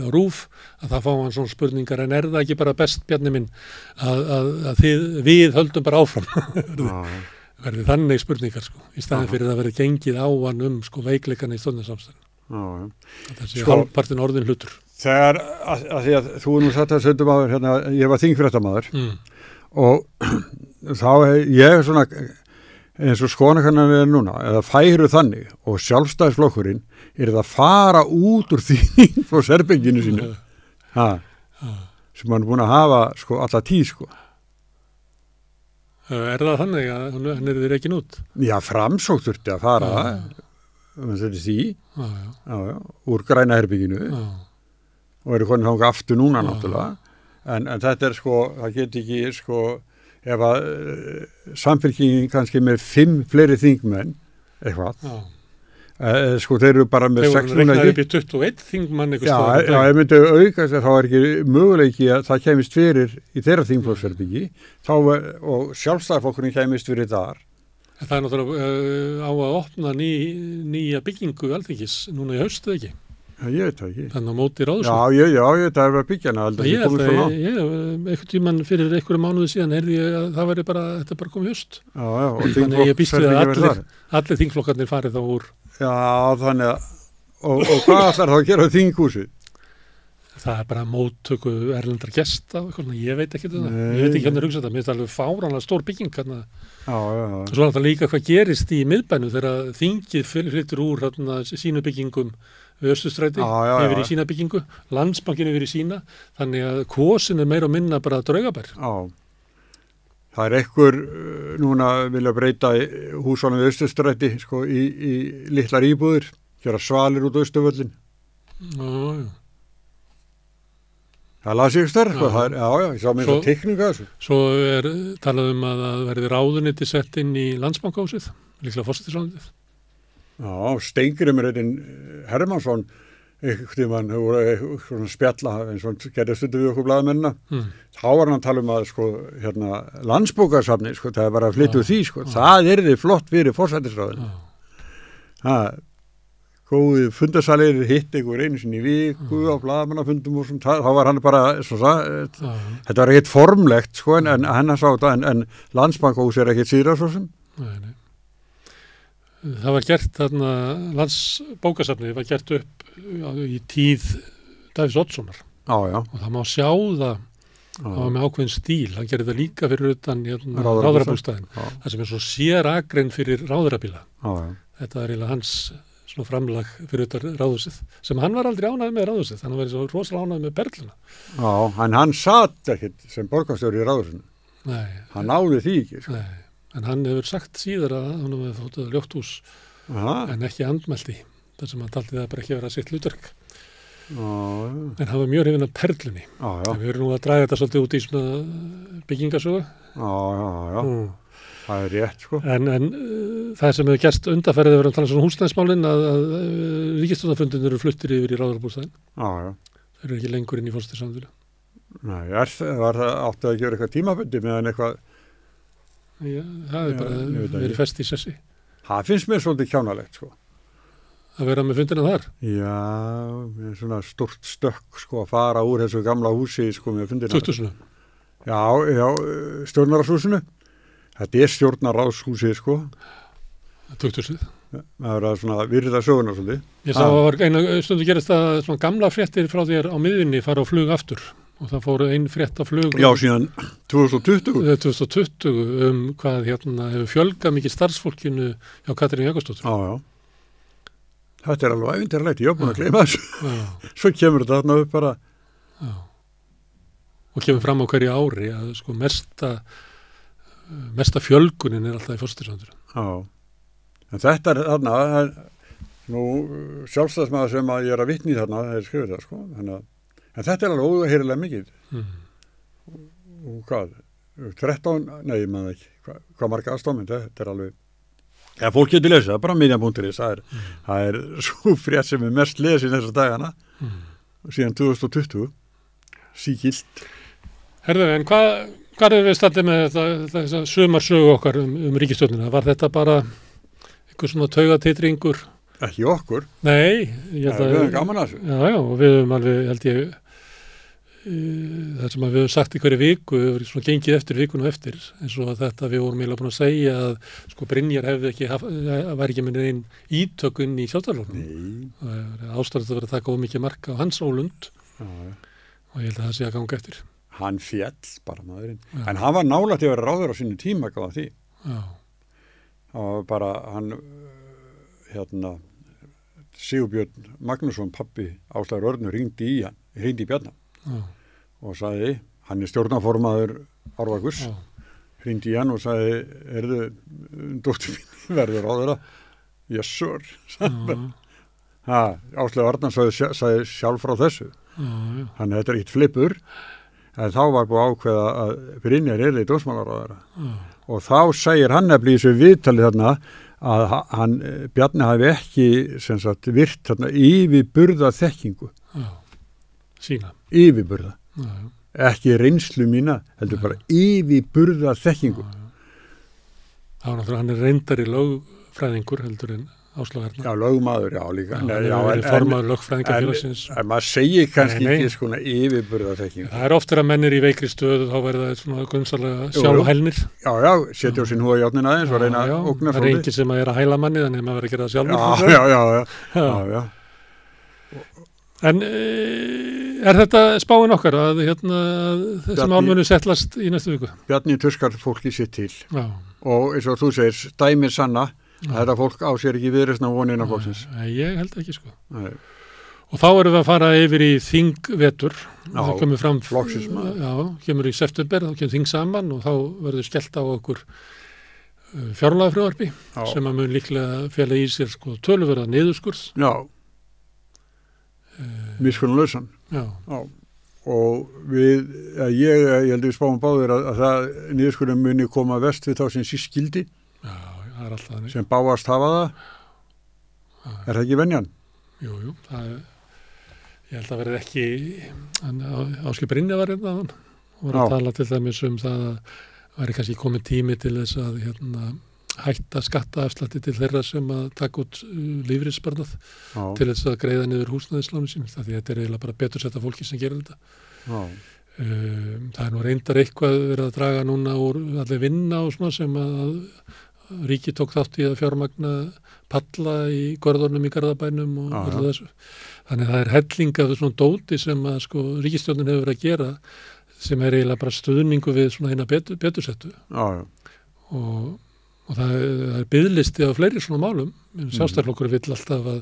á RÚV, að það fá hann svona spurningar, en er það ekki bara best, Bjarni minn, að við höldum bara áfram. Verði þannig spurningar sko, í staðin fyrir að verði gengið á hann sko veikleikana í stjórnarsamstarfinu. Það sé hálfpartin orðin hlutur. Þegar, að því að þú nú satt að söndum áður, hérna, ég var þingfréttamaður og þá ég svona, eins og skoðanakannan er núna, eða færu þannig og Sjálfstæðisflokkurinn er að fara út úr þingflokksherberginu sínu, sem hann er búin að hafa sko alla tíð sko. Er það þannig að hann er ekki út? Já, Framsókn þurfti að fara úr græna herbygginu og eru konin þangað aftur núna náttúrulega. En þetta er sko, það get ekki sko, ef að Samfylkingin kannski með 5 fleiri þingmenn eitthvað. Sko þeir eru bara með 6 núna. Þeir regnaði upp í 21 þingmann eitthvað. Já, ef myndi aukast þá er ekki möguleiki að það kemist fyrir í þeirra þingflokksherbyggi og Sjálfstæðisflokkurinn kemist fyrir þar. Það er náttúrulega á að opna nýja byggingu Alþingis núna í haust eða ekki? Ég veit það ekki. Þannig á móti ráðsum. Já, það er að byggja hana. Ég held að einhvern tímann fyrir einhverju mánuði síðan heyrði ég að það væri bara, þetta bara komið haust. Þannig ég býst við að allir þingflokkarnir farið þá úr. Já, þannig að, og hvað ætlar þá að gera á þinghúsið? Það bara móttöku erlendar gesta, ég veit ekki það. Ég veit ekki hvernig hugsa þetta. Mér finnst alveg fáránlega stór bygging hérna. Já. Svo er þetta líka hvað gerist í miðbænum þegar þingið flyttur úr hérna, sínu byggingum við Austurstræti yfir í sína byggingu, Landsbankinn yfir í sína, þannig að kosin meira og minna bara draugabær. Já. Það er einhver núna vilja breyta húsunum við Austurstræti sko, í litlar íbúðir, gera svalir út á Austurvöllin. Já. Það las ég stærð, sko. Ég sá mér það teikninga þessu. Svo talað að það verði ráðuneyti sett inn í Landsbankahúsið, líklega forsætisráðuneytið. Já, Steingrímur Hermannsson, einhvern tímann voru spjalla eins og gerði stundu við okkur blaðamennina. Þá var hann að tala að sko, hérna, Landsbókasafni, sko, það var að flytja úr því, sko. Það yrði flott fyrir forsætisráðuneytið. Góði fundarsalir hitt einhver einu sinni í viku á blaðamannafundum og svona, þá var hann bara, þetta var ekkert formlegt, sko, en hann sá þetta, en Landsbankahús ekkert síðra svo sem. Nei. Það var gert þarna, Landsbókasafnið var gert upp í tíð Davíðs Oddssonar. Já. Og það má sjá það var með ákveðin stíl. Hann gerði það líka fyrir utan ráðherrabústaðinn. Það sem svo sérakrein fyrir ráðherrabíla. Þetta eiginlega hans svona framlag fyrir utan ráðhúsið, sem hann var aldrei ánægð með ráðhúsið, hann var svo rosalega ánægð með Perluna. Já, en hann satt ekkert sem borgarstjóri í ráðhúsinu. Nei. Hann náði því ekki. Sko. Nei, en hann hefur sagt síðar að hann hefði þóttið ljótthús en ekki andmælti, þar sem hann taldi það bara ekki vera sitt hlutverk. En hann var mjög hrifinn af Perlunni. En við erum nú að draga þetta svolítið út í svona byggingasögu. Já. Það er rétt, sko. En það sem hefur gerst undanferðið verið að tala um húsnæðismálin að ríkisstjórnarfundin eru fluttir yfir í ráðherrabústaðinn. Já. Þeir eru ekki lengur inn í forsætisráðuneytinu. Nei, var það átti að gera eitthvað tímabundi meðan eitthvað? Já, það er bara verið fest í sessi. Það finnst mér svolítið kjánalegt, sko. Að vera með fundina þar? Já, með svona stort stökk, sko, að fara úr þessu gamla húsi, sko, með fundina. 2000? Já, stjórnarráðshúsinu. Þetta er stjórnarráðshúsið, sko. 2000? Það er að svona virða söguna svolítið. Ég sá að einu stundu gerist að svona gamla fréttir frá þér á miðvinni fara á flug aftur og það fóru ein frétt á flug. Já, síðan 2020. 2020 hvað hérna hefur fjölgað mikið starfsfólkinu hjá Katrínu Jakobsdóttur. Já. Þetta er alveg ævintýralegt, ég er búin að gleyma þessu. Svo kemur þetta þarna upp bara. Já. Og kemur fram á hverju ári að sko mesta fjölgunin er alltaf í forsætisráðuneytinu. Já, en þetta er þarna, nú sjálfstæðismaður sem að ég er að vitni í þarna, það er skrifið það, sko, en þetta er alveg óheyrilega mikið. Og hvað, 13, nei, ég maður ekki, hvað marga aðstofmynd, þetta er alveg, ja, fólk getur lesið, það er bara miðjan.is, það er svo frétt sem er mest lesið þessar dagana, síðan 2020, sígilt. Herðu, en hvað er við stallið með þessa sumarsögu okkar ríkisstjórnina? Var þetta bara einhver svona taugatitringur? Ekki okkur. Nei. Við höfum gaman að þessu. Já, og við höfum alveg, held ég, það sem við höfum sagt í hverju viku, við höfum svona gengið eftir vikun og eftir, eins og þetta við vorum eiginlega búin að segja að sko Brynjar hefði ekki, var ekki með einn ítökun í Sjálfstæðisflokknum. Það er ástæðan að vera að taka of mikið marka á hans ólund og ég held að það sé að ganga eftir. Hann fjall bara maðurinn. Já. En hann var nálægt að vera ráður á sínu tíma gáða því. Já. Og bara hann, Sigurbjörn Magnússon, pappi Áslaugar Örnu, hringdi í Bjarna og sagði, hann er stjórnarformaður Árvakus, hringdi í hann og sagði, dóttir mín verður ráðura? Yes, sir. Áslaugar Örna sagði sjálf frá þessu. Hann þetta er eitt flipur. En þá var búið ákveða að Brynjar í dómsmálaráðherra. Og þá segir hann nefnilega í þessu viðtali þarna að Bjarni hafi ekki sem sagt virt þarna yfirburða þekkingu. Sína. Yfirburða. Ekki reynslu mína, heldur bara yfirburða þekkingu. Það var náttúrulega, hann er reyndari lögfræðingur heldur en Áslaugar Örna. Já, lögmaður, já, líka. Já, formaður lögfræðingarfélagsins. En maður segir kannski ekki svona yfirburða þekkingu. Það er oftar að menn er í veikri stöðu, þá verður það svona gunnsalega sjálfhælnir. Já, setja á sín húa játnina aðeins og reyna að ógna það er enginn sem er að hæla manni, þannig að maður verður að gera það sjálfur. Já. En Er þetta spáin okkar að þessi mál munu settlast í næstu viku? Bjarni tuskar fólki sitt til. Já. Og eins og þú segir, dæmir sanna að þetta fólk á sér ekki viðreisn á vonina fólksins. Ég held ekki, sko. Nei. Og þá erum við að fara yfir í þingvetur. Það kemur fram, kemur í september, þá kemur þing saman og þá verður skellt á okkur fjárlagafrumvarpi sem að mun líklega fela í sér sko töluverða niðurskurð. Já. Miskunnarlausan. Já. Og ég held að við spáum báðir að það niðurskurðin muni koma vest við þá sem síst skildi. Já, það er alltaf þannig. Sem báast hafa það. Er það ekki venjan? Jú, ég held að verði ekki, Áskil Brynja var hérna og var að tala til dæmis það að væri kannski komið tími til þess að hætta skattaafslætti til þeirra sem að taka út lífeyrissparnað til þess að greiða niður húsnæðislánin sín, því þetta er eiginlega bara betur setta fólki sem gerir þetta. Það er nú reyndar eitthvað verið að draga núna úr allir vinna og svona sem að ríki tók þátt í að fjármagna palla í görðunum í Garðabænum og allir þessu. Þannig að það er helling af svona dóti sem að sko ríkisstjórnin hefur verið að gera sem er eiginlega bara stuðningu við svona eina betursettu. Og það er biðlisti á fleiri svona málum. Sjálfstæðisflokkur vill alltaf að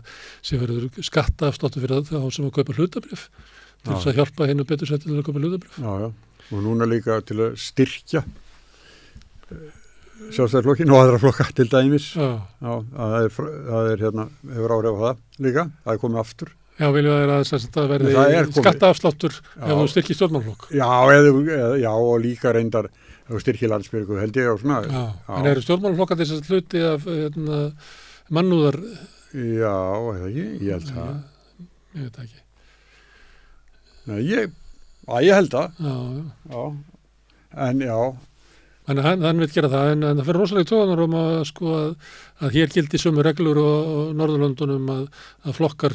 sé verður skattaafsláttur fyrir þá sem að kaupa hlutabréf til þess að hjálpa hennu betursettu til að kaupa hlutabréf. Og núna líka til að styrkja Sjálfstæðisflokkin og aðra flokka til dæmis. Það er hefur áhrif á það líka. Það er komið aftur. Já, viljum það verði skattaafsláttur ef þú styrkir stjórnmálaflokk. Já, og líka reyndar ef þú styrkir Landsbjörgu held ég á svona. En eru stjórnmálaflokkar þess að hluti af mannúðar? Já, eða ekki, ég held það. Ég veit ekki. Nei, ég held það. Já. En já. Þannig að hann vil gera það, en það fyrir rosalega tóðanar að sko að hér gildi sömu reglur og Norðurlöndunum að flokkar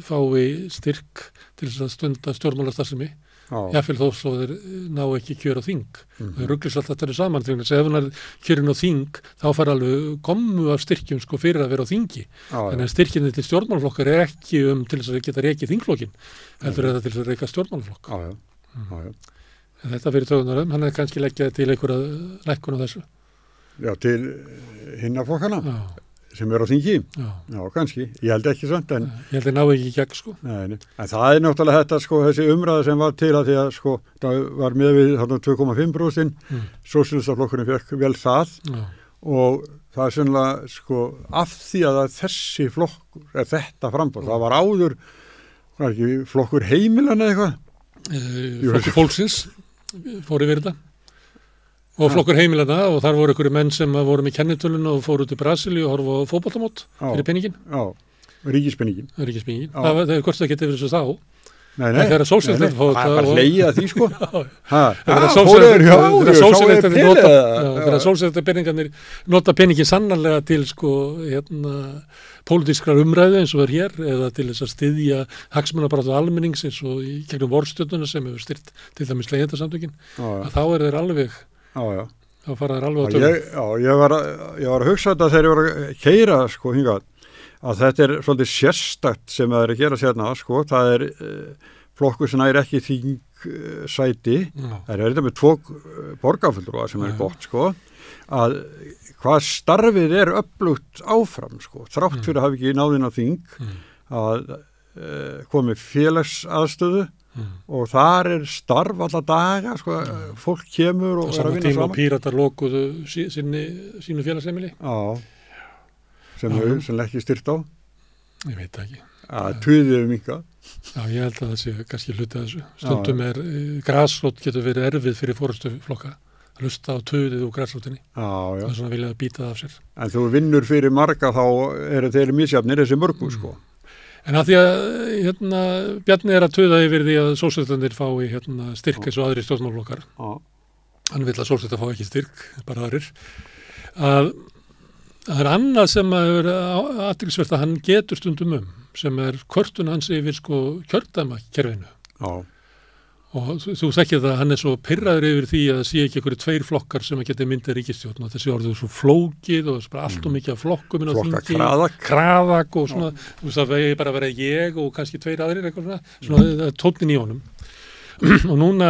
fái styrk til þess að stunda stjórnmálastarfsemi. Jafnvel þó svo þeir ná ekki kjör á þing. Þeir ruglist alltaf þetta saman, þegar ef hann er kjörin á þing, þá fara alveg kommu af styrkjum sko fyrir að vera á þingi. Þannig að styrkinni til stjórnmálaflokkar er ekki til þess að geta rekið þingflokkin, heldur þetta til þess að reka stjórnmálaflokk. Já. Þetta fyrir tögunarum, hann er kannski leggjaði til einhverja lækkun á þessu. Já, til hinnaflokkana sem er á þingi. Já, kannski. Ég held ekki samt, en ég held að ná ekki í gegn, sko. Nei. En það er náttúrulega þetta, sko, þessi umræða sem var til að því að, sko, það var með við 2,5%, sósíalistaflokkurinn fekk vel það og það er sannlega, sko, af því að þessi flokkur er þetta frambóð. Það var áður, var ekki flokkur heimilan eða eitthvað? Flokkur fólksins fór yfir þetta og flokkur heimilana og þar voru einhverju menn sem voru með kennitöluna og fóru út í Brasilíu og horfa á fótboltamót fyrir peningin. Ríkispenningin. Það er hvort það getið fyrir þessu þá. Nei. Það er sósíalistaflokkurinn fór það. Það er bara leiða því, sko. Þegar sósíalistapeningarnir nota peningin sannarlega til, sko, pólitískrar umræðu eins og er hér eða til þess að styðja hagsmunabaráttu almennings eins og í gegnum vorstjórnuna sem hefur styrt til dæmis leigjendasamtökin að þá er þeir alveg þá fara þeir alveg á tökum. Ég var að hugsa þetta þegar ég var að keyra sko hingað að þetta er svolítið sérstakt sem það er að gera sérna sko, það er flokkur sem er ekki þingsæti það er þetta með 2 borgarfulltrúa sem er gott sko að hvað starfið er öflugt áfram sko, þrátt fyrir að hafa ekki náðinn á þing að komi félagsaðstöðu og þar er starf alla daga sko, fólk kemur og er að vinna saman. Tíma Píratar lokuðu sínu félagsheimili? Sem ekki styrt á? Ég veit ekki. Að tuðið minka? Já, ég held að það sé kannski hluti að þessu. Stundum grasrót getur verið erfið fyrir forystuflokka. Hlusta á tuðið úr grasrótinni. Það er svona viljað að býta það af sér. En þú vinnur fyrir marga þá eru þeir misjafnir þessi mörgu sko. En að því að Bjarni er að tuða yfir því að sósíalistarnir fái styrk eins og aðrir stjórnmálaflokkar. Hann vill að sósíalistar fá ekki styrk, bara aðrir. Að það er annað sem er athyglisvert að hann getur stundum sem er kvörtun hans yfir sko kjördæmakerfinu. og þú þekkir það að hann svo pirraður yfir því að það sé ekki einhverju 2 flokkar sem að geta myndið ríkisstjórn og þessi orðið svo flókið og bara allt og mikið af flokkum inn á þingi, kraðak og svona, þú veist það vegi bara að vera ég og kannski 2 aðrir eitthvað svona tónnin í honum og núna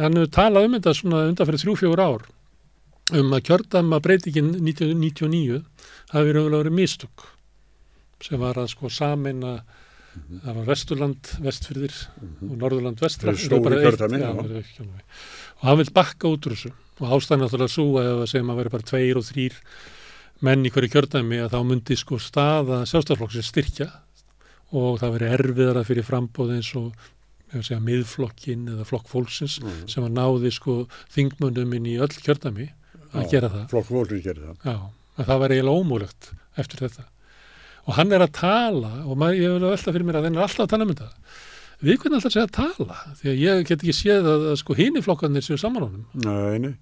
hann hefur talað þetta svona undan fyrir 3-4 ár að kjördæma breytingin 1999 hafi verið mistök sem var að sko sameina það var Vesturland, Vestfirðir og Norðurland, Vestra og hann vil bakka út úr þessu og ástæðan náttúrulega svo að segjum að vera bara 2 og 3 menn í hverju kjördæmi að þá myndi sko staða Sjálfstæðisflokksins styrkja og það veri erfiðara fyrir framboð eins og miðflokkin eða flokk fólksins sem að náði sko þingmönnum inn í öll kjördæmi að gera það. Flokk fólksins gera það. Já, að það var eiginlega ómögulegt eftir þetta. Og hann að tala, og ég vil velta fyrir mér að hann alltaf að tala þetta. Við hvernig alltaf segja að tala? Því að ég get ekki séð að sko hini flokkarnir séu saman honum. Nei,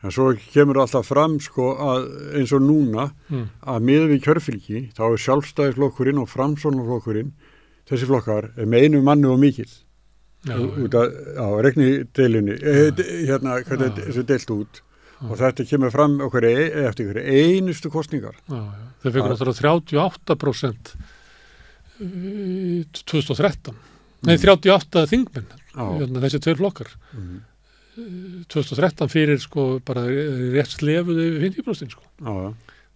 en svo kemur alltaf fram sko að eins og núna að miðað við kjörfylgi, þá Sjálfstæðisflokkurinn og Framsóknarflokkurinn, þessi flokkar með einu manni og mikill. Út á regnideilunni, hvernig þessu deilt út. Og þetta kemur fram eftir einustu kostningar. Þau fekkur náttúrulega 38% 2013. Nei, 38 þingmenn, þessi 2 flokkar. 2013 fyrir sko bara rétt slefuðu yfir 50% sko.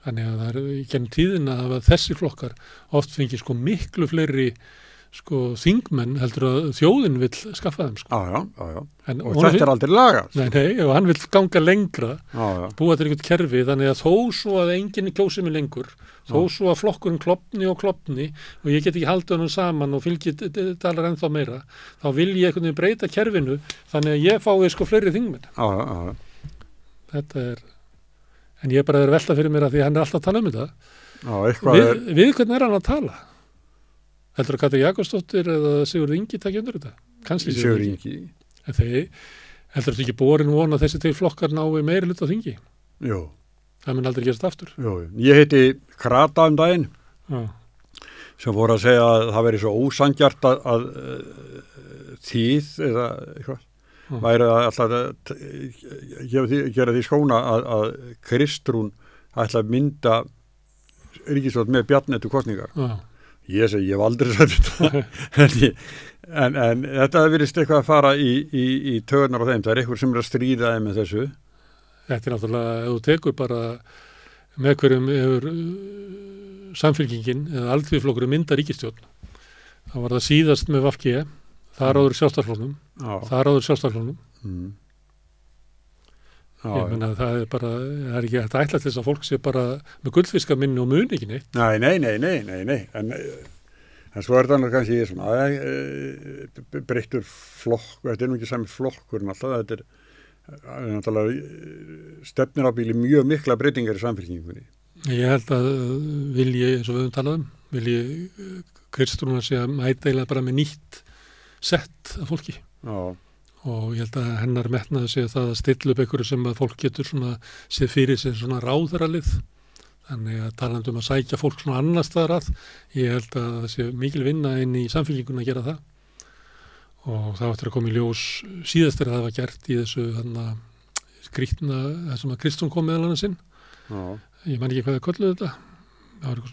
Þannig að það er í gennum tíðina að þessi flokkar oft fengi sko miklu fleiri sko þingmenn heldur að þjóðin vill skaffa þeim sko. Já. Og þetta er aldrei lagast. Nei, og hann vill ganga lengra, búa til einhvern kerfi, þannig að þó svo að enginn kjósi mig lengur, þó svo að flokkurinn klofni og og ég get ekki haldið honum saman og fylgi dalar ennþá meira, þá vil ég einhvern veginn breyta kerfinu, þannig að ég fái sko fleiri þingmenn. Þetta er, en ég bara er velta fyrir mér að því hann er alltaf að tala þetta. Við hvernig er hann að tala? Heldur að Katrín Jakobsdóttir eða Sigurður Ingi takja undir þetta? Kannski Sigurður Ingi. En heldur þetta ekki borin von að þessi 2 flokkar nái meiri hluta á þingi? Jú. Það mun aldrei gerast aftur. Jú. Ég heiti Krata daginn sem voru að segja að það veri svo ósangjart að tíð eða eitthvað væri að alltaf gera því skóna að Kristrún ætla að mynda ríkisstjórn með Bjarna til kosningar. Ég segi, ég hef aldrei sagt þetta en þetta virðist eitthvað að fara í töðunar á þeim, það er eitthvað sem er að stríða þeim með þessu. Þetta er náttúrulega, ef þú tekur bara með hverjum hefur samfylkingin eða alþýðuflokkurinn mynda ríkisstjórn, þá var það síðast með VG, þar áður Sjálfstæðisflokknum. Ég meina það er bara, það er ekki hægt að ætla til þess að fólk sé bara með gullfiskaminni og muni ekki neitt. Nei. En svo er það kannski svona breyttur flokk, þetta er nú ekki sami flokkur alltaf, þetta er náttúrulega stefnir á bíli mjög mikla breytingar í samfélkingunni. Ég held að vilji, eins og við höfum talað vilji Kristrún að sé að mæta eiginlega bara með nýtt sett af fólki. Og ég held að hennar metnaði sé það að stilla upp einhverju sem að fólk getur svona séð fyrir sér svona ráðherralið. Þannig að talandi að sækja fólk svona annars staðar að, ég held að það sé mikil vinna inn í samfélkingunni að gera það. Og það áttur að koma í ljós síðast að það var gert í þessu skrýtna, það sem að Kristrún kom meðal annars inn. Ég man ekki hvað það kölluðu þetta. Það var eitthvað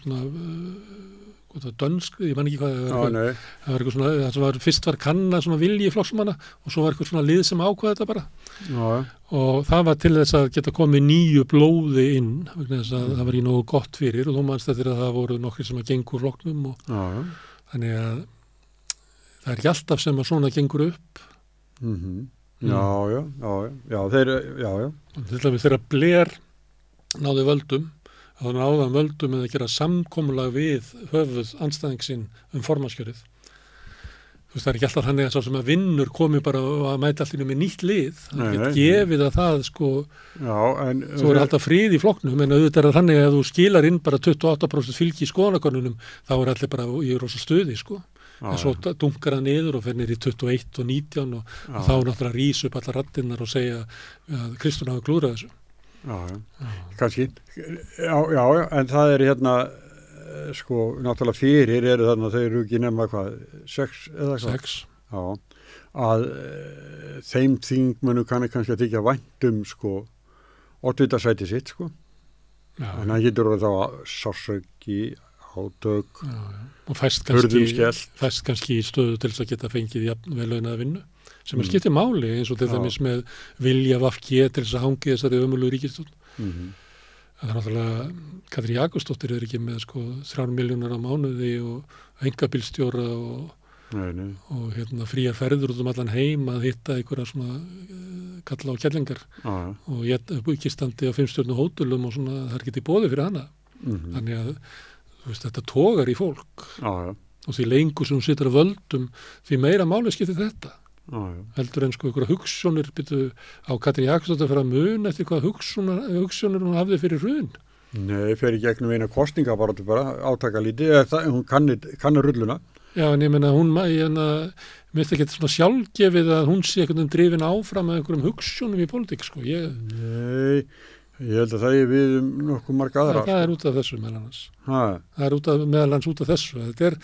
svona dönsk, ég man ekki hvað það var eitthvað svona, það sem var fyrst var kanna svona vilji flokksmanna og svo var eitthvað svona lið sem ákvaða þetta bara og það var til þess að geta komið nýju blóði inn vegna þess að það var í nógu gott fyrir og þú manst eftir að það voru nokkri sem að gengur flokknum og þannig að það er ekki alltaf sem að svona gengur upp. Til dæmis þegar Blair náði völdum að hann áðan völdum með að gera samkomulag við höfuð andstæðingsinn formanskjörið. Þú veist, það er ekki alltaf þannig að sá sem að vinnur komi bara að mæta allir með nýtt lið. Það get gefið að það, sko, þú er alltaf frið í flokknum, en auðvitað er það þannig að þú skilar inn bara 28% fylgi í skoðanakönnunum, þá er allir bara í rosa stuði, sko. En svo dunkar það niður og fer niður í 21 og 19 og þá náttúrulega rís upp allar raddirnar og segja að Kristrún hafi klúðrað þessu. Kannski en það er sko náttúrulega fyrir eru þarna þau eru ekki nema hvað 6 eða hvað 6 að þeim þingmönnum kannski að þykja vænt sko oddvitasæti sitt sko. En það getur þá sársauki, átök, og fæst kannski í stöðu til þess að geta fengið velaunaða vinnu sem skiptir máli eins og til dæmis með vilja VG til þess að hangi þessari ömurlegu ríkisstjórn. Það er náttúrulega, Katrín Jakobsdóttir ekki með sko 3 milljónir á mánuði og einkabílstjóra og fríar ferður út allan heim að hitta einhverja svona kalla á kellingar og gistandi á 5-stjörnu hótelum og svona það ekki til boði fyrir hana. Þannig að þetta togar í fólk og því lengur sem hún situr að völdum því meira máli skiptir þetta. Heldur en sko einhverja hugsjónir á Katrín Jakobsdóttir að fara að muna eftir hvað hugsjónir hún hafði fyrir hrun. Nei, fer í gegnum eina kosninga bara átaka lítið, hún kannir rulluna. Já, en ég meina mér finnst ekki svona sjálfgefið að hún sé einhvern veginn drifin áfram með einhverjum hugsjónum í pólitík, sko. Nei, ég held að það er við nokkuð marga aðra. Það er út af þessu meðal annars. Það er meðal annars út af þessu. Þetta er,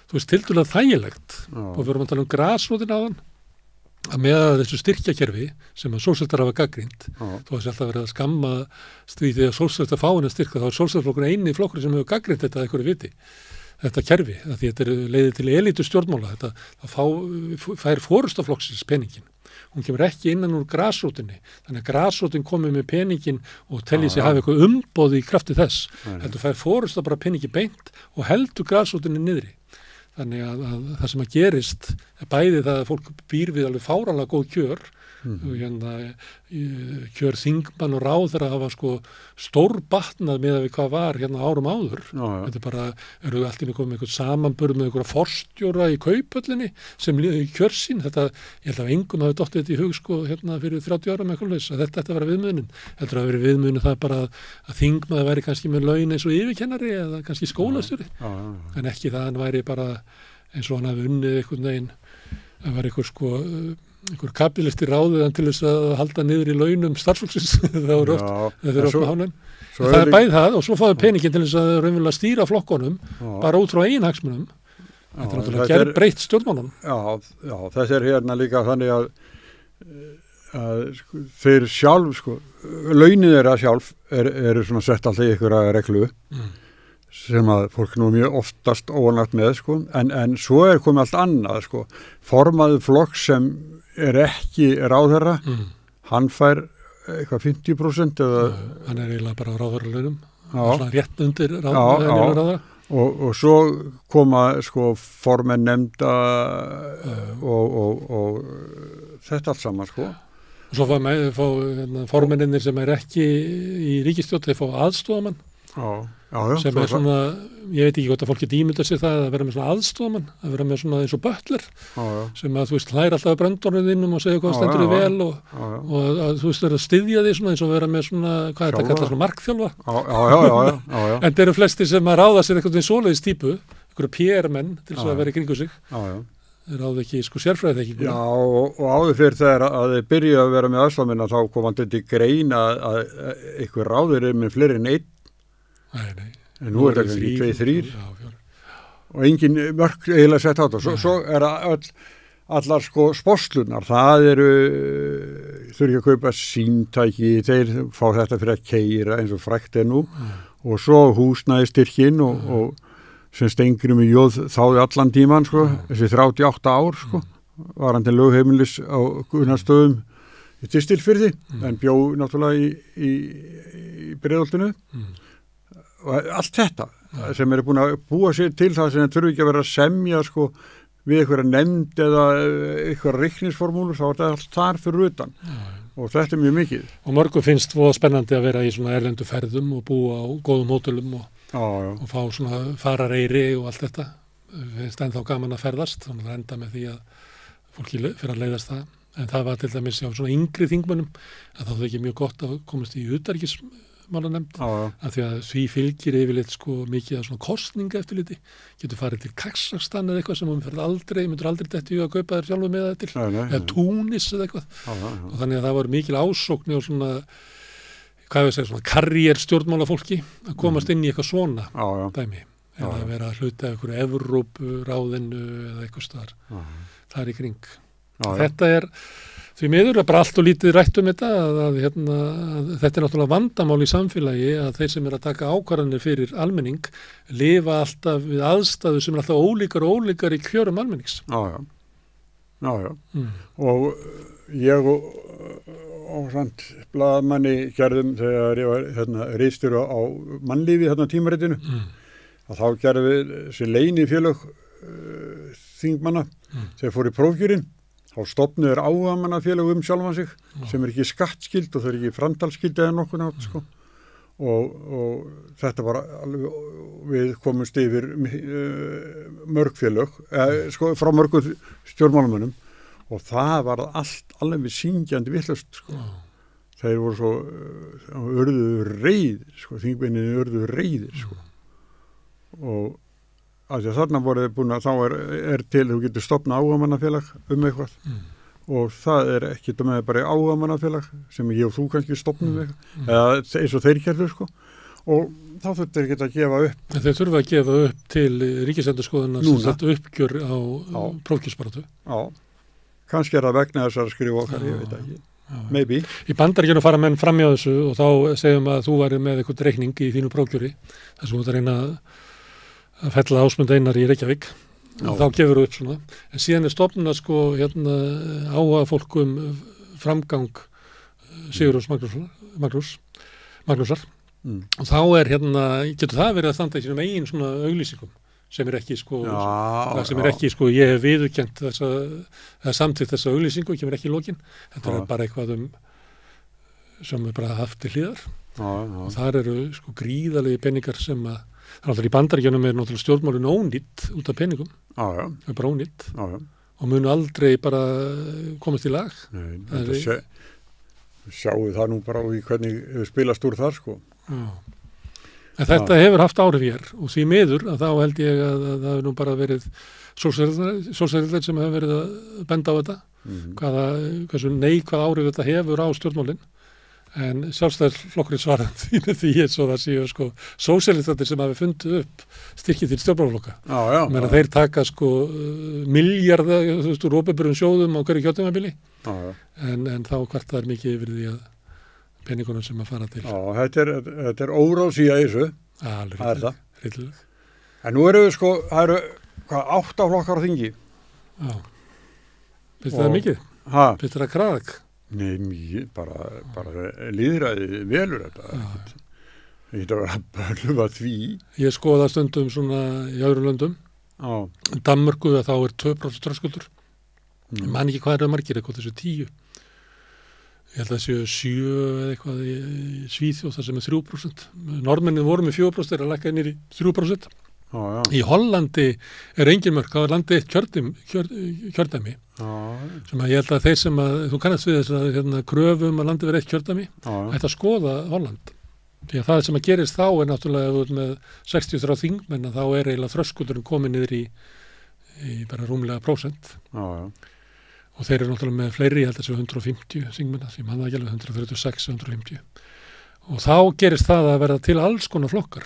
þú veist, tildulega þægilegt og við erum að tala grasrótin á hann að með þessu styrkjakerfi sem að sósíalistar hafa gagnrýnt þó að sé alltaf verið að skamma því að sósíalistar fá henni að styrka þá er sósíalistaflokkur eini flokkur sem hefur gagnrýnt þetta að einhverju viti þetta kerfi, að því þetta leiðir til elítu stjórnmála, þetta fær forystaflokksins peningin hún kemur ekki innan úr grasrótinni þannig að grasrótin komið með peningin og telji sig hafa eitthvað umboð í krafti þess heldur fær forystaf bara peningi beint og heldur grasrótinni niðri. Þannig að það sem að gerist er bæði það að fólk býr við alveg fáranlega góð kjör kjör þingmann og ráðherra hafa sko stórbatnað með að við hvað var árum áður. Þetta bara eru allt í komið með einhvern samanburð með einhverja forstjóra í Kauphöllinni sem kjör sín. Þetta, ég held að engum hafi dottið þetta í hug sko fyrir 30 ára með eitthvað að þetta ætti að vera viðmiðunin. Heldur að vera viðmiðunin það bara að þingmaður væri kannski með laun eins og yfirkennari eða kannski skólastjóri. En ekki það hann væri bara eins og hann hafi unnið einhvern veginn að var einhver kapitalisti ráðið til þess að halda niður í launum starfsfólksins það er oft hánan það er bæð það og svo fáðu peningin til þess að raunverulega stýra flokkonum bara út frá eiginhagsmunum þetta er náttúrulega gerbreytt stjórnmálum. Já, þess er hérna líka þannig að þeir sjálf launin þeirra sjálf eru svona sett alltaf í einhverja reglu sem að fólk nú mjög oftast óanlagt með en svo er komið allt annað formaður flokk sem er ekki ráðherra hann fær eitthvað 50% eða hann er eiginlega bara á ráðherralaunum svona rétt undir ráðherra og svo koma formenn nefnda og þetta allt saman og svo fá formennir sem er ekki í ríkisstjórn þeir fá aðstoðamann sem er svona, ég veit ekki hvort að fólk geti ímyndað sér það að vera með svona aðstofamann að vera með svona eins og butler sem að þú veist hlæra alltaf bröndorðinum og segja hvað stendur þið vel og að þú veist vera að styðja því svona eins og vera með svona, hvað er þetta kallað svona markþjálfa en þeir eru flesti sem að ráða sér eitthvað svoleiðis típu, einhverju PR-menn til þess að vera í kringu sig þeir ráða ekki sérfræði ekki og áður fyrir þegar að þeir byrja að vera með aðstofamina þá komandi til grein að einhver ráður er með fleiri en einn en nú er þetta ekki 2-3 og engin mörk eiginlega sett á þetta svo er allar sportslunar það eru þurfi að kaupa símtæki þeir fá þetta fyrir að keyra eins og frækt er nú og svo húsnæðistyrkin og sem Steingrímur Jóð þáði allan tíman þessi 38 ár var hann til lögheimilis á Gunnarsstöðum í Distilfirði en bjó náttúrulega í Breiðholtinu og allt þetta sem eru búin að búa sér til það sem þurfi ekki að vera að semja við einhverja nefnd eða einhverja reikningsformúlur þá er þetta allt þar fyrir utan og þetta er mjög mikið. Og mörgum finnst voða spennandi að vera í svona erlendu ferðum og búa á góðum hótelum og fá svona farareyri og allt þetta. Finnst ennþá gaman að ferðast þannig að enda með því að fólki fyrir að leiðast það. En það var til dæmis á svona yngri þingmönnum að það var ekki mjög gott að komast í utanríkismálanefnd af því að því fylgir yfirleitt mikið af svona kosningaeftirliti getur farið til Kazakstan eða eitthvað sem myndur aldrei detti að kaupa þér sjálfur með það til eða Túnis eða eitthvað og þannig að það var mikil ásókn og svona hvað við segja svona karrierstjórnmálafólki að komast inn í eitthvað svona dæmi eða að vera hluti af einhverju Evrópuráðinu eða eitthvað staðar þar í kring. Þetta er, því miður er bara allt og lítið rætt þetta, að þetta er náttúrulega vandamál í samfélagi að þeir sem er að taka ákvarðanir fyrir almenning lifa alltaf við aðstæður sem er alltaf ólíkar í kjörum almennings. Já. Og ég og samt blaðamanni gerðum þegar ég var ritstjóri á mannlífi tímaritinu, að þá gerðum við þessi leynifélög þingmanna þegar fór í prófkjörinn, þá stofnuður áhugamannafélög sjálfan sig sem er ekki skattskyld og þau er ekki framtalsskyld eða nokkuð nátt, sko. Og þetta var alveg, við komumst yfir mörg félög, sko, frá mörgum stjórnmálamönnum og það var allt alveg syngjandi vitlaust, sko. Þeir voru svo urðu reiðir, sko, þingmenninni urðu reiðir, sko. Og að þarna voru búin að þá er til, þú getur stofna áhugamannafélag eitthvað og það er ekki með bara áhugamannafélag sem ég og þú kannski stofnum eitthvað, eða eins og þeir gerðu, sko. Og þá þurftu þeir geta að gefa upp. Þeir þurfa að gefa upp til Ríkisendurskoðunar sem sett uppgjör á prófkjörsbaráttu. Já, kannski er það vegna þessar skrifa okkar, ég veit ekki. Maybe. Í Bandaríkjunum fara menn fram hjá þessu og þá segjum að þú væri með eitthvað reikning í þínu prófkjöri, þess að þú ert að reyna að fella Ásmund Einar í Reykjavík og þá gefur þú upp svona. En síðan er stofnun að sko áhuga fólk framgang Sigurjóns Magnúsar og þá er getur það verið að standa í sínum eigin svona auglýsingum sem er ekki sko, sem er ekki sko, ég hef viðurkennt þessa samtíkt þessa auglýsingu, kemur ekki í lokin. Þetta er bara eitthvað sem er bara haft til hliðar og þar eru sko gríðalegi peningar sem að þannig að í Bandaríkjunum er náttúrulega stjórnmálin ónýtt út af peningum. Það er bara ónýtt og munu aldrei bara komast í lag. Nei, sjáu það nú bara í hvernig spilast úr þar, sko. En þetta hefur haft áhrif hér og því miður að þá held ég að það hefur nú bara verið sósíalistar sem hefur verið að benda á þetta, hversu neikvæð áhrif þetta hefur á stjórnmálin. En Sjálfstæðisflokkurinn svaraði því eins og það séu sko sósíalistarnir sem hafi fundið upp styrkið til stjórnmálaflokka. Meðan þeir taka sko milljarða úr opinberum sjóðum á hverju kjörtímabili. En þá hvert það er mikið yfir því að peningunum sem að fara til. Þetta er óráðsía í þessu. Alveg hryllileg. En nú eru við sko, það eru 8 flokkar á þingi. Finnst það mikið? Finnst það kraðak? Nei, bara lýðræði velur þetta. Þetta var að börlufa því. Ég skoða stundum svona í öðrum löndum. Danmörku þá er 2% þröskuldur. Ég man ekki hvað margir, eitthvað þessu 10. Ég held að það séu 7 eða eitthvað í Svíþjóð, það sem er 3%. Norðmennið voru með 4%, þeir að lækka niður í 3%. Í Hollandi er engin mörk, það er landið eitt kjördæmi sem að ég held að þeir sem að, þú kannast við þess að kröfum að landið verið eitt kjördæmi ætti að skoða Holland því að það sem að gerist þá er náttúrulega með 63 þingmenn þá er eiginlega þröskuldurinn komið niður í bara rúmlega prósent og þeir eru náttúrulega með fleiri, ég held að þessu 150 þingmenn sem hann að gæla 136, 150 og þá gerist það að verða til alls konar flokkar.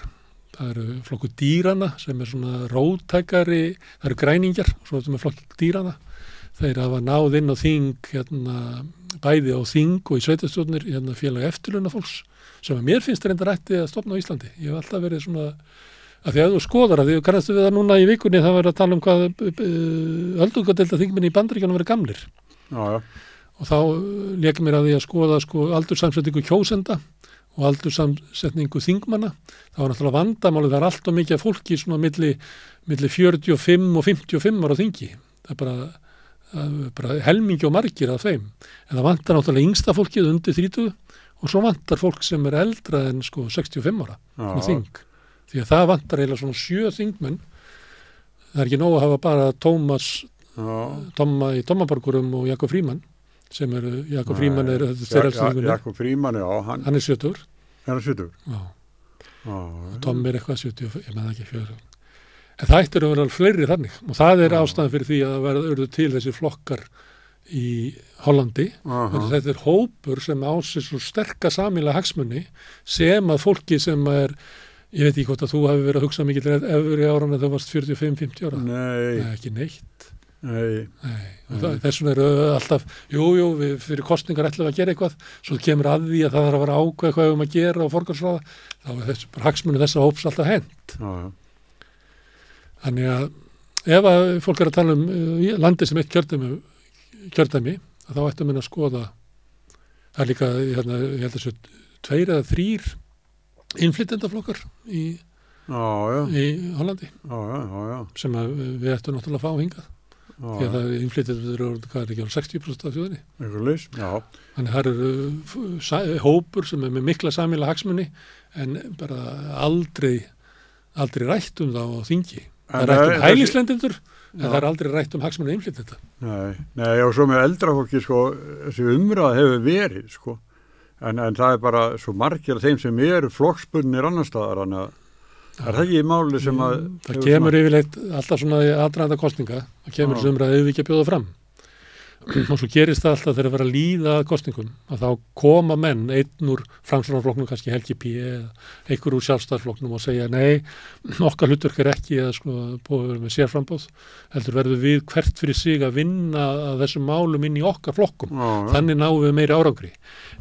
Það eru flokkur dýrana sem er svona róttækari, það eru græningjar, svo er þetta með flokkur dýrana. Þeir hafa náð inn á þing, bæði á þing og í sveitarstjórnir, félag eftirlaunafólks, sem að mér finnst reyndar ætti að stofna á Íslandi. Ég hef alltaf verið svona, að því að þú skoðar að því, kannastu við það núna í vikunni, það verið að tala hvað öldungadeilda þingmenn í Bandaríkjunum verið gamlir. Og þá lék mér að því að skoða aldurssamsetningu kjósenda og aldurssamsetningu þingmanna. Það var náttúrulega vandamálið, það er allt og mikið af fólki svona milli 45 og 55 ára á þingi. Það er bara helmingi og margir af þeim. En það vantar náttúrulega yngsta fólkið undir 30 og svo vantar fólk sem er eldra en 65 ára svona þing. Því að það vantar eiginlega svona 7 þingmenn. Það er ekki nóg að hafa bara Tomma í Tommaborgurum og Jakob Frímann sem eru, Jakob Frímann er Jakob Frímann, já, hann er 70. Er hann 70? Já. Tom er eitthvað 70, ég með ekki 4. En það ættir að vera fleiri þannig og það er ástæðan fyrir því að það verður til þessi flokkar í Hollandi. Þetta er hópur sem á sig svo sterka sameiginlega hagsmuni sem að fólki sem er, ég veit ekki hvort að þú hefur verið að hugsa mikið efri áran að þú varst 45-50 ára. Nei, ekki neitt. Nei. Þessum eru alltaf, jú, við fyrir kostningar ætlum að gera eitthvað, svo kemur að því að það þarf að vera ákveð hvað við að gera og forgangsraða, þá er hagsmunum þessa hóps alltaf hent. Þannig að ef að fólk er að tala landið sem eitt kjördæmi, þá ættum við að skoða, það er líka, ég held að þessu 2 eða 3 innflytjendaflokkar í Hollandi, sem við ættum náttúrulega að fá hingað. Því að það er innflytjendur hvað er ekki á 60% af þjóðinni. Þannig það eru hópur sem er með mikla sameiginlega hagsmuni en bara aldrei rætt þá á þingi. Það er rætt hælisleitendur en það er aldrei rætt hagsmuni innflytjenda. Nei, og svo með eldra fólki þessi umræða hefur verið en það er bara svo margir af þeim sem eru flokksbundnir annar staðar, þannig að það er það ekki í máli sem að... Það kemur yfirleitt alltaf svona í aðdraganda kosninga, það kemur sem umræða ef við ekki að bjóða fram. Og svo gerist það alltaf þegar að vera að líða að kosningum, að þá koma menn, einn úr Framsóknarflokknum, kannski Helgi P. eða einhver úr Sjálfstæðisflokknum og segja nei, okkar hlutverk er ekki að búið að vera með sérframboð, heldur verður við hvert fyrir sig að vinna að þessum málum inn í okkar flokkum. Þannig náum við meiri árangri.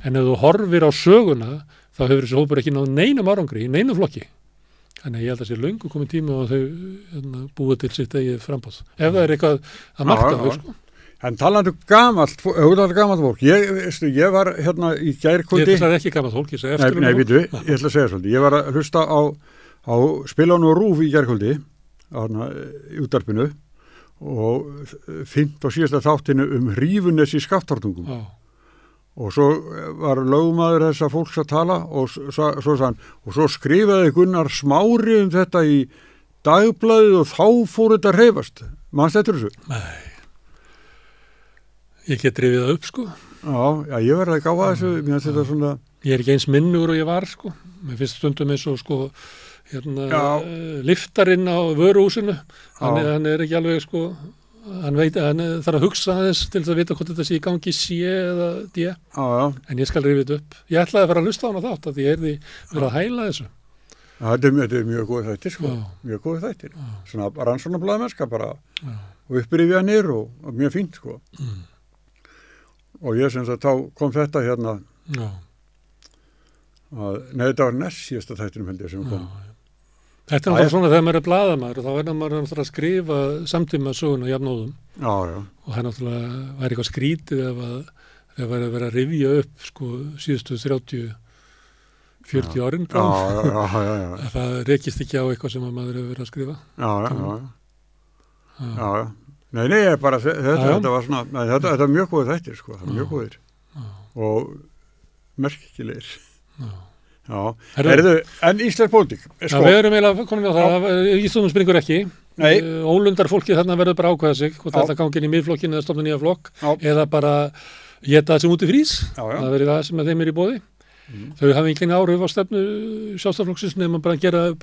En ef þú horfir á söguna, þá hefur þessi hópur ekki náð neinum árangri í neinum flokki. Þannig að ég held að sé löngu komið tíma og þau búið til sitt eigið framboð. Ef það er eitthvað að marka þau, En talandi gamalt fólk, ég var hérna í gærkvöldi... Ég ætla ekki gamalt fólk, ég segi eftir Nei, ég ætla að segja svolítið. Ég var að hlusta á Spilan og Rúf í gærkvöldi, í útvarpinu, og fint á síðasta þáttinu Hrífunes í Skaftártungum. Og svo var lögmaður þessa fólks að tala og svo skrifaði Gunnar Smári þetta í dagblaðið og þá fór þetta að hreyfast. Manstu eftir þessu? Nei. Ég get rifið það upp, Já, ég verði að gáða þessu, mér finnst þetta svona... Ég er ekki eins minnugur og ég var, Mér finnst stundum eins og, liftarinn á vöruhúsinu, hann er ekki alveg, hann þarf að hugsa aðeins til þess að vita hvort þetta sé í gangi C eða D. En ég skal rifið þetta upp. Ég ætlaði að fara að hlusta á hana þátt, að ég heyrði verið að hæla þessu. Þetta er mjög góð þættir, mjög góð þættir. Svona rannsóknarblaðmennska bara, og upprifja niður og mjög fínt, Og ég sem sagt, þá kom þetta hérna, þetta var næst síðasta þættinum held ég sem kom. Þetta er náttúrulega svona þegar maður er blaðamaður og þá verður maður að skrifa samtíma söguna jafnóðum. Og það náttúrulega væri eitthvað skrítið ef það væri að vera að rifja upp síðustu 30-40 árin. Það rekist ekki á eitthvað sem maður hefur verið að skrifa. Já. Nei, bara þetta var svona, þetta er mjög góðið þættir, það er mjög góðir og merkilegir. En íslensk pólitík? Við erum eiginlega komin á það, Íslandum springur ekki. Ólundar fólki þarna verður bara ákveða sig, hvort þetta gangi inn í miðflokkin eða stofna nýja flokk, eða bara éta það sem út í frís, það verður það sem þeim er í boði. Þau hafa engin áhrif á stefnu Sjálfstæðisflokksins nema bara að gera og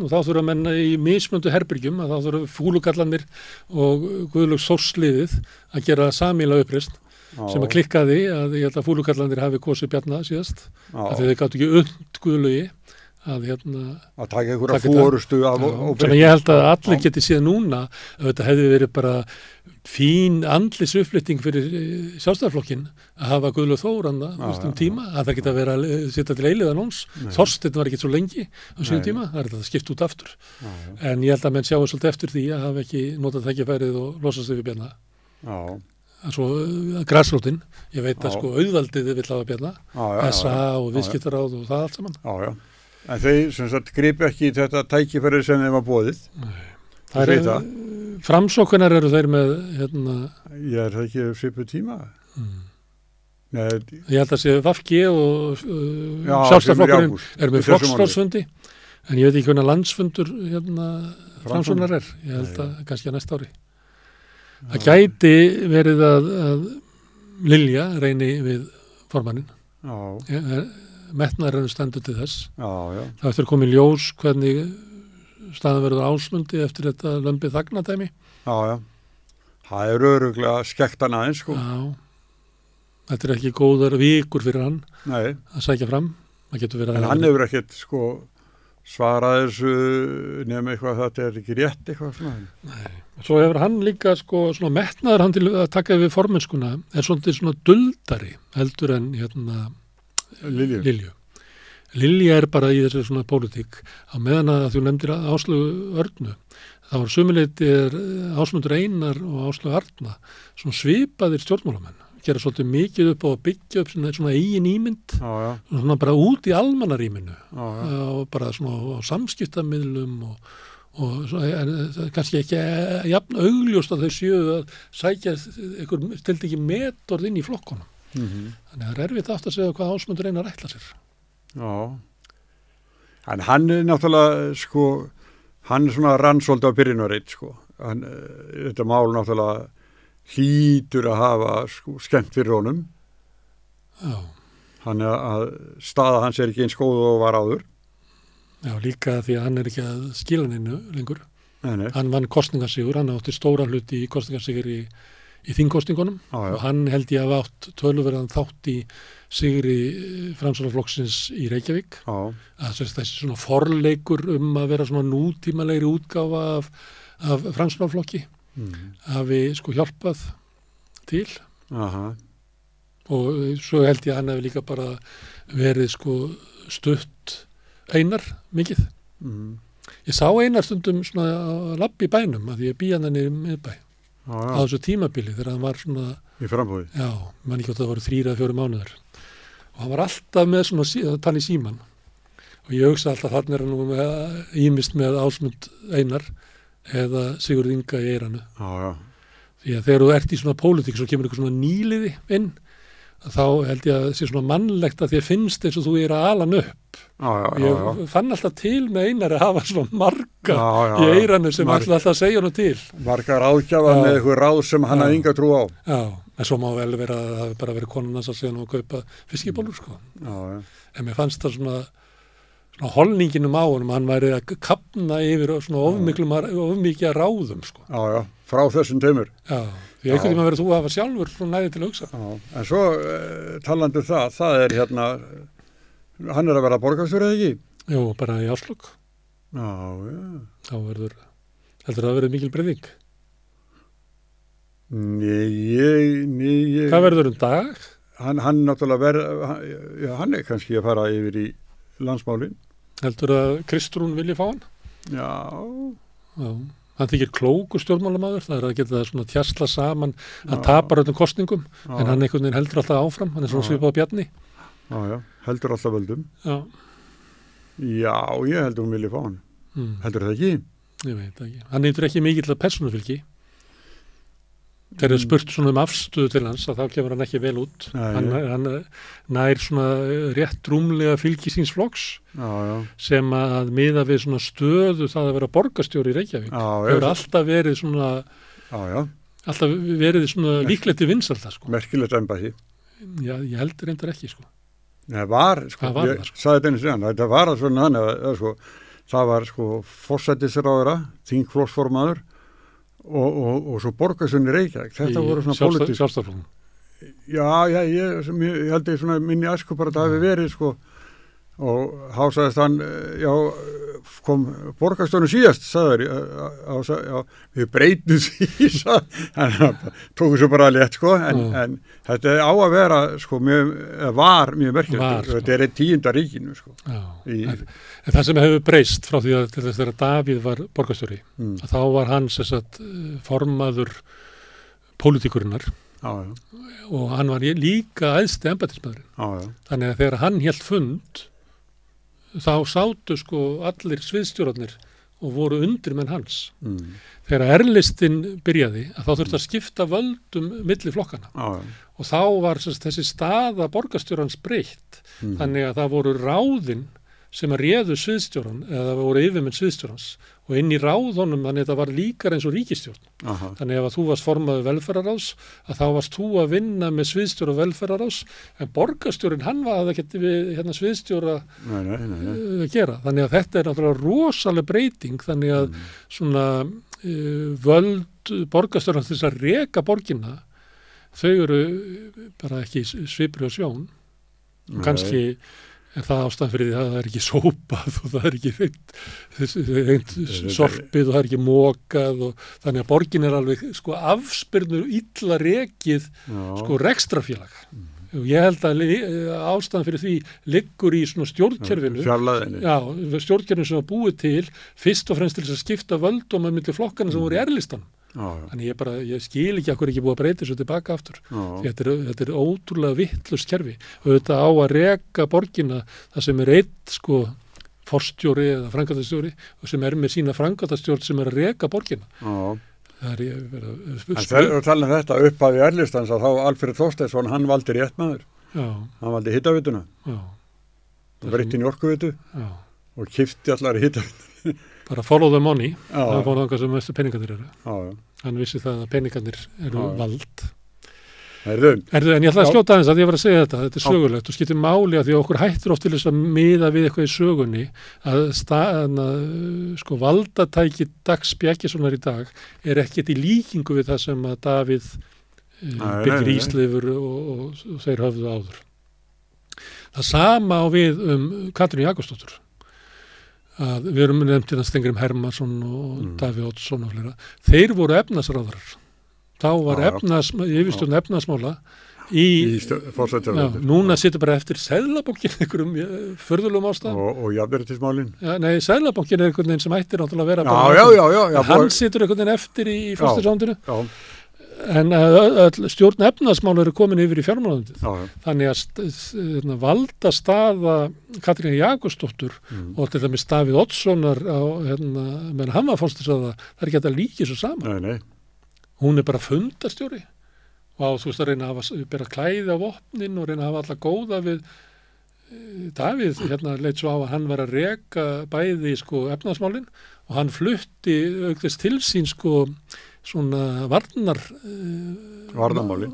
þá þurfa menn í mismunandi herbergjum að þá þurfa fúlukallarnir og Guðlaugs Þórsliðið að gera sameiginlega uppreisn sem að klikkaði að ég held að fúlukallarnir hafi kosið Bjarna síðast af því þau gátu ekki Guðlaugi að taka einhverja fórustu af sem ég held að allir geti séð núna að þetta hefði verið bara fín andlis uppflytting fyrir Sjálfstæðisflokkinn að hafa Guðlaug Þór tíma, að það geta að vera að setja til eiliðan hans. Þorsteinn var ekki svo lengi á sínum tíma, það er þetta skipt út aftur. En ég held að menn sjáum svolítið eftir því að hafa ekki notað tækifærið og losast yfir Bjarna. Svo grasrótin, ég veit að auðvaldið vill hafa Bjarna, SA og viðskiptaráð og það allt saman. En þeir sem sagt gripu ekki í þetta tækifærið sem þeim var boðið. Framsóknar eru þeir með Ég er það ekki svipuð tíma. Ég held að sé VG og Sjálfstæðisflokkurinn eru með flokksráðsfundi en ég veit ekki hvernig landsfundur Framsóknar er. Ég held að kannski að næsta ári. Það gæti verið að Lilja reyni við formannin. Metnaðurinn stendur til þess. Það eftir komið ljós hvernig staðan verður Ásmundi eftir þetta lömbið þagnadæmi. Það er örugglega skektan aðeins, Þetta er ekki góðar vikur fyrir hann að sækja fram. En hann hefur ekkert, svara þessu nema eitthvað þetta er ekki rétt eitthvað svona. Nei. Svo hefur hann líka sko svona metnaður hann til að taka við formennskuna er svona duldari heldur en Lilju. Lilja er bara í þessu svona pólitík á meðan að þú nefndir Áslaugu Örnu. Það var sömuleyti Ásmundur Einar og Áslaugu Arna svona svipaðir stjórnmálamenn. Gera svolítið mikið upp og byggja upp svona eigin ímynd. Já. Svona bara út í almannaríminu. Og bara svona á samskiptamiðlum og kannski ekki jafn augljóst að þau séu að sækja einhver stildi ekki metorð inn í flokkunum. Þannig að það er erfitt aftur að segja hvað Ásmundur Einar ætla sér. Já, en hann er náttúrulega, sko, hann er svona rannsóldi á byrjunarreit, sko. Þetta mál náttúrulega hlýtur að hafa, sko, skemmt fyrir honum. Já. Hann að staða hans er ekki eins góð og var áður. Já, líka því að hann er ekki að skila neinu lengur. Nei. Hann vann kosningarsígur, hann átti stóra hluti í kosningarsígur í þingkosningunum og hann held ég að átt töluverðan þátt í sigri Framsóknarflokksins í Reykjavík. Þessi svona forleikur að vera svona nútímalegri útgáfa af Framsóknarflokki hafi sko hjálpað til. Og svo held ég að hann hefði líka bara verið sko stutt Einar mikið. Ég sá Einar stundum svona að labba í bænum að ég bý hann í miðbæ. Á þessu tímabili þegar hann var svona í frambúði. Já, mann ekki átt að það voru 3 eða 4 mánuður og hann var alltaf með svona tann í síman og ég hugsa alltaf þannig er hann nú með ýmist með Ásmund Einar eða Sigurð Inga í eyranu. Því að þegar þú ert í svona pólitík svo kemur eitthvað svona nýliði inn þá held ég að það sé svona mannlegt að því að finnst eins og þú er að ala hann upp. Ég fann alltaf til með Einar að hafa svona marga í eyranu sem alltaf að segja hann til. Margar ágjafa með eitthvað ráð sem hann hafði enga trú á. Já, en svo má vel vera að það hafi bara verið konan hans að segja hann að kaupa fiskibólur, sko. En mér fannst það svona holninginum á honum, hann væri að kapna yfir svona ofmikið að ráðum, sko. Já, frá þessum teimur. Já. Því einhvern veginn verður þú að hafa sjálfur svona næði til að hugsa. En svo talandi það er hann er að vera borgarstjóri eða ekki? Jú, bara í Áslug. Já. Þá heldur það að verið mikil breyting? Nei. Hvað verður dag? Hann náttúrulega hann er kannski að fara yfir í landsmálin. Heldur að Kristrún vilji fá hann? Já. Hann þykir klókur stjórnmálamaður, það er að geta svona tjasla saman, hann tapar öllum kosningum, en hann einhvern veginn heldur alltaf áfram, hann er svona svipað Bjarni. Já, heldur alltaf völdum. Já, ég heldur hún vilja fá hann. Heldur það ekki? Ég veit ekki. Hann neytur ekki mikill persónufylgi. Þegar þau spurt svona afstöðu til hans, að þá kemur hann ekki vel út. Hann nær svona rétt rúmlega fylgi síns flokks sem að miða við svona stöðu það að vera borgarstjóri í Reykjavík. Hefur alltaf verið svona alltaf verið svona líklegt til vinsælda, sko. Merkilegt embætti. Já, ég held reyndar ekki, sko. Nei, ég sagði þetta einu síðan, þetta var svona það var forsætisráðherra, þingflokksformaður og svo borgarstjórinn í Reykjavík. Þetta voru svona pólitísk. Sjálfstæðisflokkurinn. Já, ég held ég svona minni æsku bara að það hafi verið, sko, og hásaðist hann, kom borgarstjórinn síðast, sagði við breytum því, hann tóku svo bara létt, sko, en þetta á að vera, sko, var mjög merkilegt, þetta er 10. ríkinu, sko. En það sem hefur breyst frá því að til þess þegar Davíð var borgarstjóri, að þá var hann formaður pólitíkurinnar og hann var líka æðsti embættismaðurinn. Þannig að þegar hann hélt fund þá sátu sko allir sviðstjórarnir og voru undir menn hans. Þegar R-listinn byrjaði að þá þurfti að skipta völdum milli flokkana og þá var þessi staða borgarstjórans breytt. Þannig að það voru ráðin sem að réðu sviðstjóran eða voru yfirmenn sviðstjórans og inn í ráðunum þannig að þetta var líkar eins og ríkisstjórn. Þannig ef að þú varst formaður velferðarráðs að þá varst þú að vinna með sviðstjóra velferðarráðs en borgarstjórinn hann var að það geti við sviðstjóra að gera. Þannig að þetta er náttúrulega rosaleg breyting þannig að svona völd borgarstjórans þess að reka borgina þau eru bara ekki svipri á sjón og kannski En það ástæðan fyrir því að það ekki sópað og það ekki reynt sorpið og það ekki mokað og þannig að borgin alveg sko afspyrnur illa rekið sko rekstrafélag. Og ég held að ástæðan fyrir því liggur í svona stjórnkerfinu. Fjarlæðinni. Já, stjórnkerfinu sem var búið til fyrst og fremst til þess að skipta völdum að milli flokkana sem voru í R-listanum. Þannig ég skil ekki akkur ekki búið að breyta þessu tilbaka aftur. Þetta er ótrúlega vittlust kerfi og þetta á að reka borgina það sem einn sko forstjóri eða framkvæmdastjóri og sem með sína framkvæmdastjórn sem að reka borgina. Það er að tala þetta upp af í R-listans að þá Alfred Þorsteinsson, hann valdi rétt maður. Hann valdi hitavituna. Það breytti inn í orkuvitu og keypti allar hitavituna. Bara follow the money, það er fólk sem mestu peningarnir eru. Hann vissi það að peningarnir eru vald. En ég ætla að skjóta aðeins að ég var að segja þetta er sögulegt og skiptir máli að því að okkur hættir oft til þess að miða við eitthvað í sögunni að sko valdatæki Dags Bjarkissonar í dag er ekkert í líkingu við það sem að Davíð Birgir Ísleifur og þeir höfðu áður. Það sama á við Katrínu Jakobsdóttur. Við erum nefnt hérna Steingrímur Hermannsson og Davíð Oddsson og fleira. Þeir voru efnahagsráðherrar. Þá var yfirstjórn efnahagsmála í núna situr bara eftir Seðlabankinn einhverjum furðulegum ástæðum. Og jafnréttismálin. Nei, Seðlabankinn er einhvern veginn sem ættir náttúrulega að vera Já. Hann situr einhvern veginn eftir í forsætisráðuneytinu. En öll stjórn efnahagsmála eru komin yfir í fjármálaráðuneytið. Þannig að valdastaða Katrínar Jakobsdóttur og til dæmis Davíð Oddssonar meðan hann var forsætisráðherra, það er ekki hægt að líka svo saman. Nei. Hún er bara fundarstjóri og þú veist að reyna að bera klæði á vopnin og reyna að hafa alla góða við Davíð leit svo á að hann var að reka bæði sko efnahagsmálin og hann flutti aukðist til sín sko svona varnarmálin.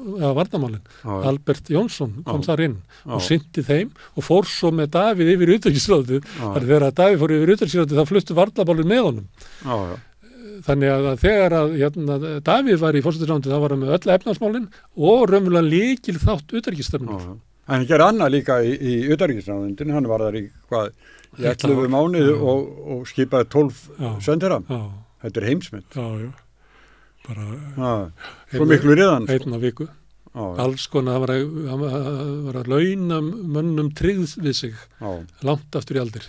Albert Jónsson kom þar inn og synti þeim og fór svo með Davíð yfir utanríkisráðið. Þegar að Davíð fór yfir utanríkisráðið þá fluttu varnarmálin með honum. Þannig að þegar að Davíð var í forsætisráðuneytinu þá var hann með öll efnahagsmálin og raunverulega lykil þátt utanríkisstefnunnar. En hann gerði annað líka í utanríkisráðuneytinu, hann var þar í 11 mánuði og skipaði 12 sendera. Þetta er heimsmynd. Svo miklu riðan. Einn á viku. Alls konar, hann var að launa mönnum tryggð við sig langt aftur í aldir.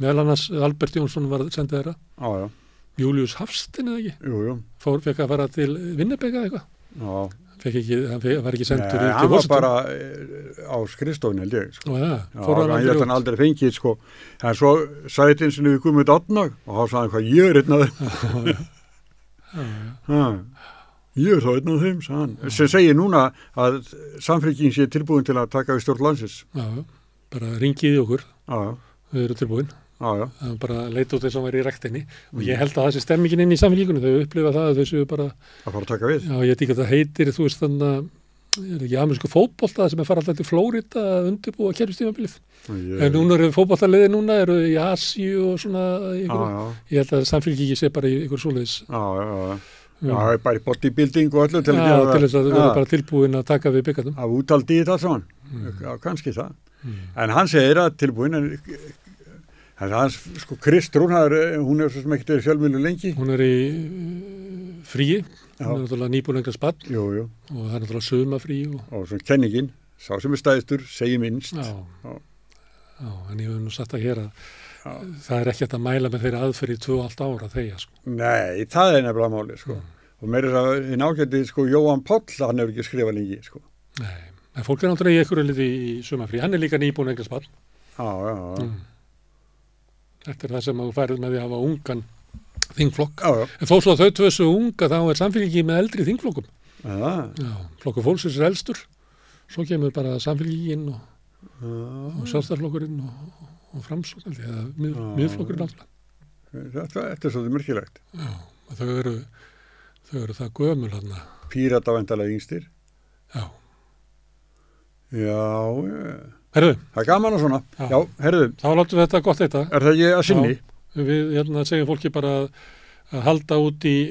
Meðal annars Albert Jónsson var sendið þeirra. Júlíus Hafstein eða ekki? Jú. Fekk að fara til Winnipeg eða eitthvað? Hann var ekki sendur til hann var bara á skrifstofun held ég. Hann aldrei fengið sko. En svo sæti eins og við komum átna og þá sagði hann hvað ég er einn af þeim. Ég er þá einn af þeim, sagði hann. Sem segir núna að Samfylking sé tilbúin til að taka við stjórn landsins. Bara ringið í okkur. Við erum tilbúin. Það bara leita út þess að hann var í rektinni og ég held að það sé stemmingin inn í Samfylkingunni, þau upplifa það að þau séu bara að fara að taka við. Já, ég veit ekki að það heitir, þú veist þannig að ekki amerísku fótbolta sem fara alltaf til Flórida að undirbúa kerfistímabilið. En núna eru fótboltaliðir eru í Asíu og svona ég held að Samfylkingi sé bara í ykkur svoleiðis. Já, bara í bodybuilding og öllu til þess að vera bara tilbúin að taka við byggatum. Af útaldi í það saman. Já, kannski það. En hann segir að tilbúin hans, sko, Kristrún, hún er svo sem ekkert verið fjölmiðlu lengi. Hún er í fríi, hún er náttúrulega nýbúin einhverja spann og það er náttúrulega sumafrí. Og svona kenningin, sá sem er stæðistur, segi minnst. Já, en ég hef nú sagt að hér að það er ekki hægt að mæla með þeirra aðferð í 2,5 ára þegar, sko. Nei, það er nefnilega málið, sko. Og meira þess að hinn ágætti, sko, Jóhann Páll, hann hefur ekki skrifað lengi, sko. Nei, en fólk er náttúrulega í einhverju liti í sumafrí, hann er líka nýbúin einhverja spann. Þetta er það sem þú færið með því að hafa ungan þingflokk. En þó svo að þau tvö svo unga, þá er Samfylkingin með eldri þingflokkum. Flokkur fólksins er elstur. Svo kemur bara Samfylkingin og Sjálfstæðisflokkurinn og Framsókn, eða miðflokkurinn alltaf. Þetta er svolítið merkilegt. Já, þau eru það gömul þarna. Pírata væntanlega yngstir. Já. Herðu, það er gaman og svona. Já, herðu. Þá látum við þetta gott þetta. Er það ekki að sinni? Við segjum fólki bara að halda út í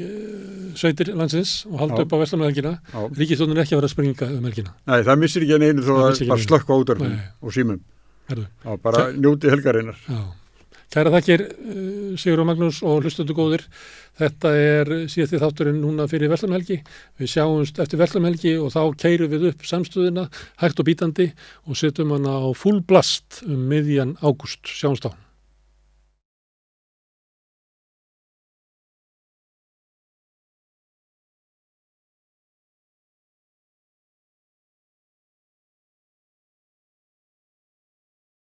sveitir landsins og halda upp á Vestmannaeyjum helgina. Ríkisstjórnin er ekki að vera að springa helgina. Nei, það missir ekki einu þó að bara slökkva á útvarpinu og símum. Já, bara njóti helgarinnar. Já. Kæra þakkir Sigurður Magnús og hlustendur góðir. Þetta síðasti þátturinn núna fyrir Verslunarhelgi. Við sjáumst eftir Verslunarhelgi og þá keyrum við upp samstöðuna hægt og bítandi og setjum hana á full blast miðjan ágúst. Sjáumst þá.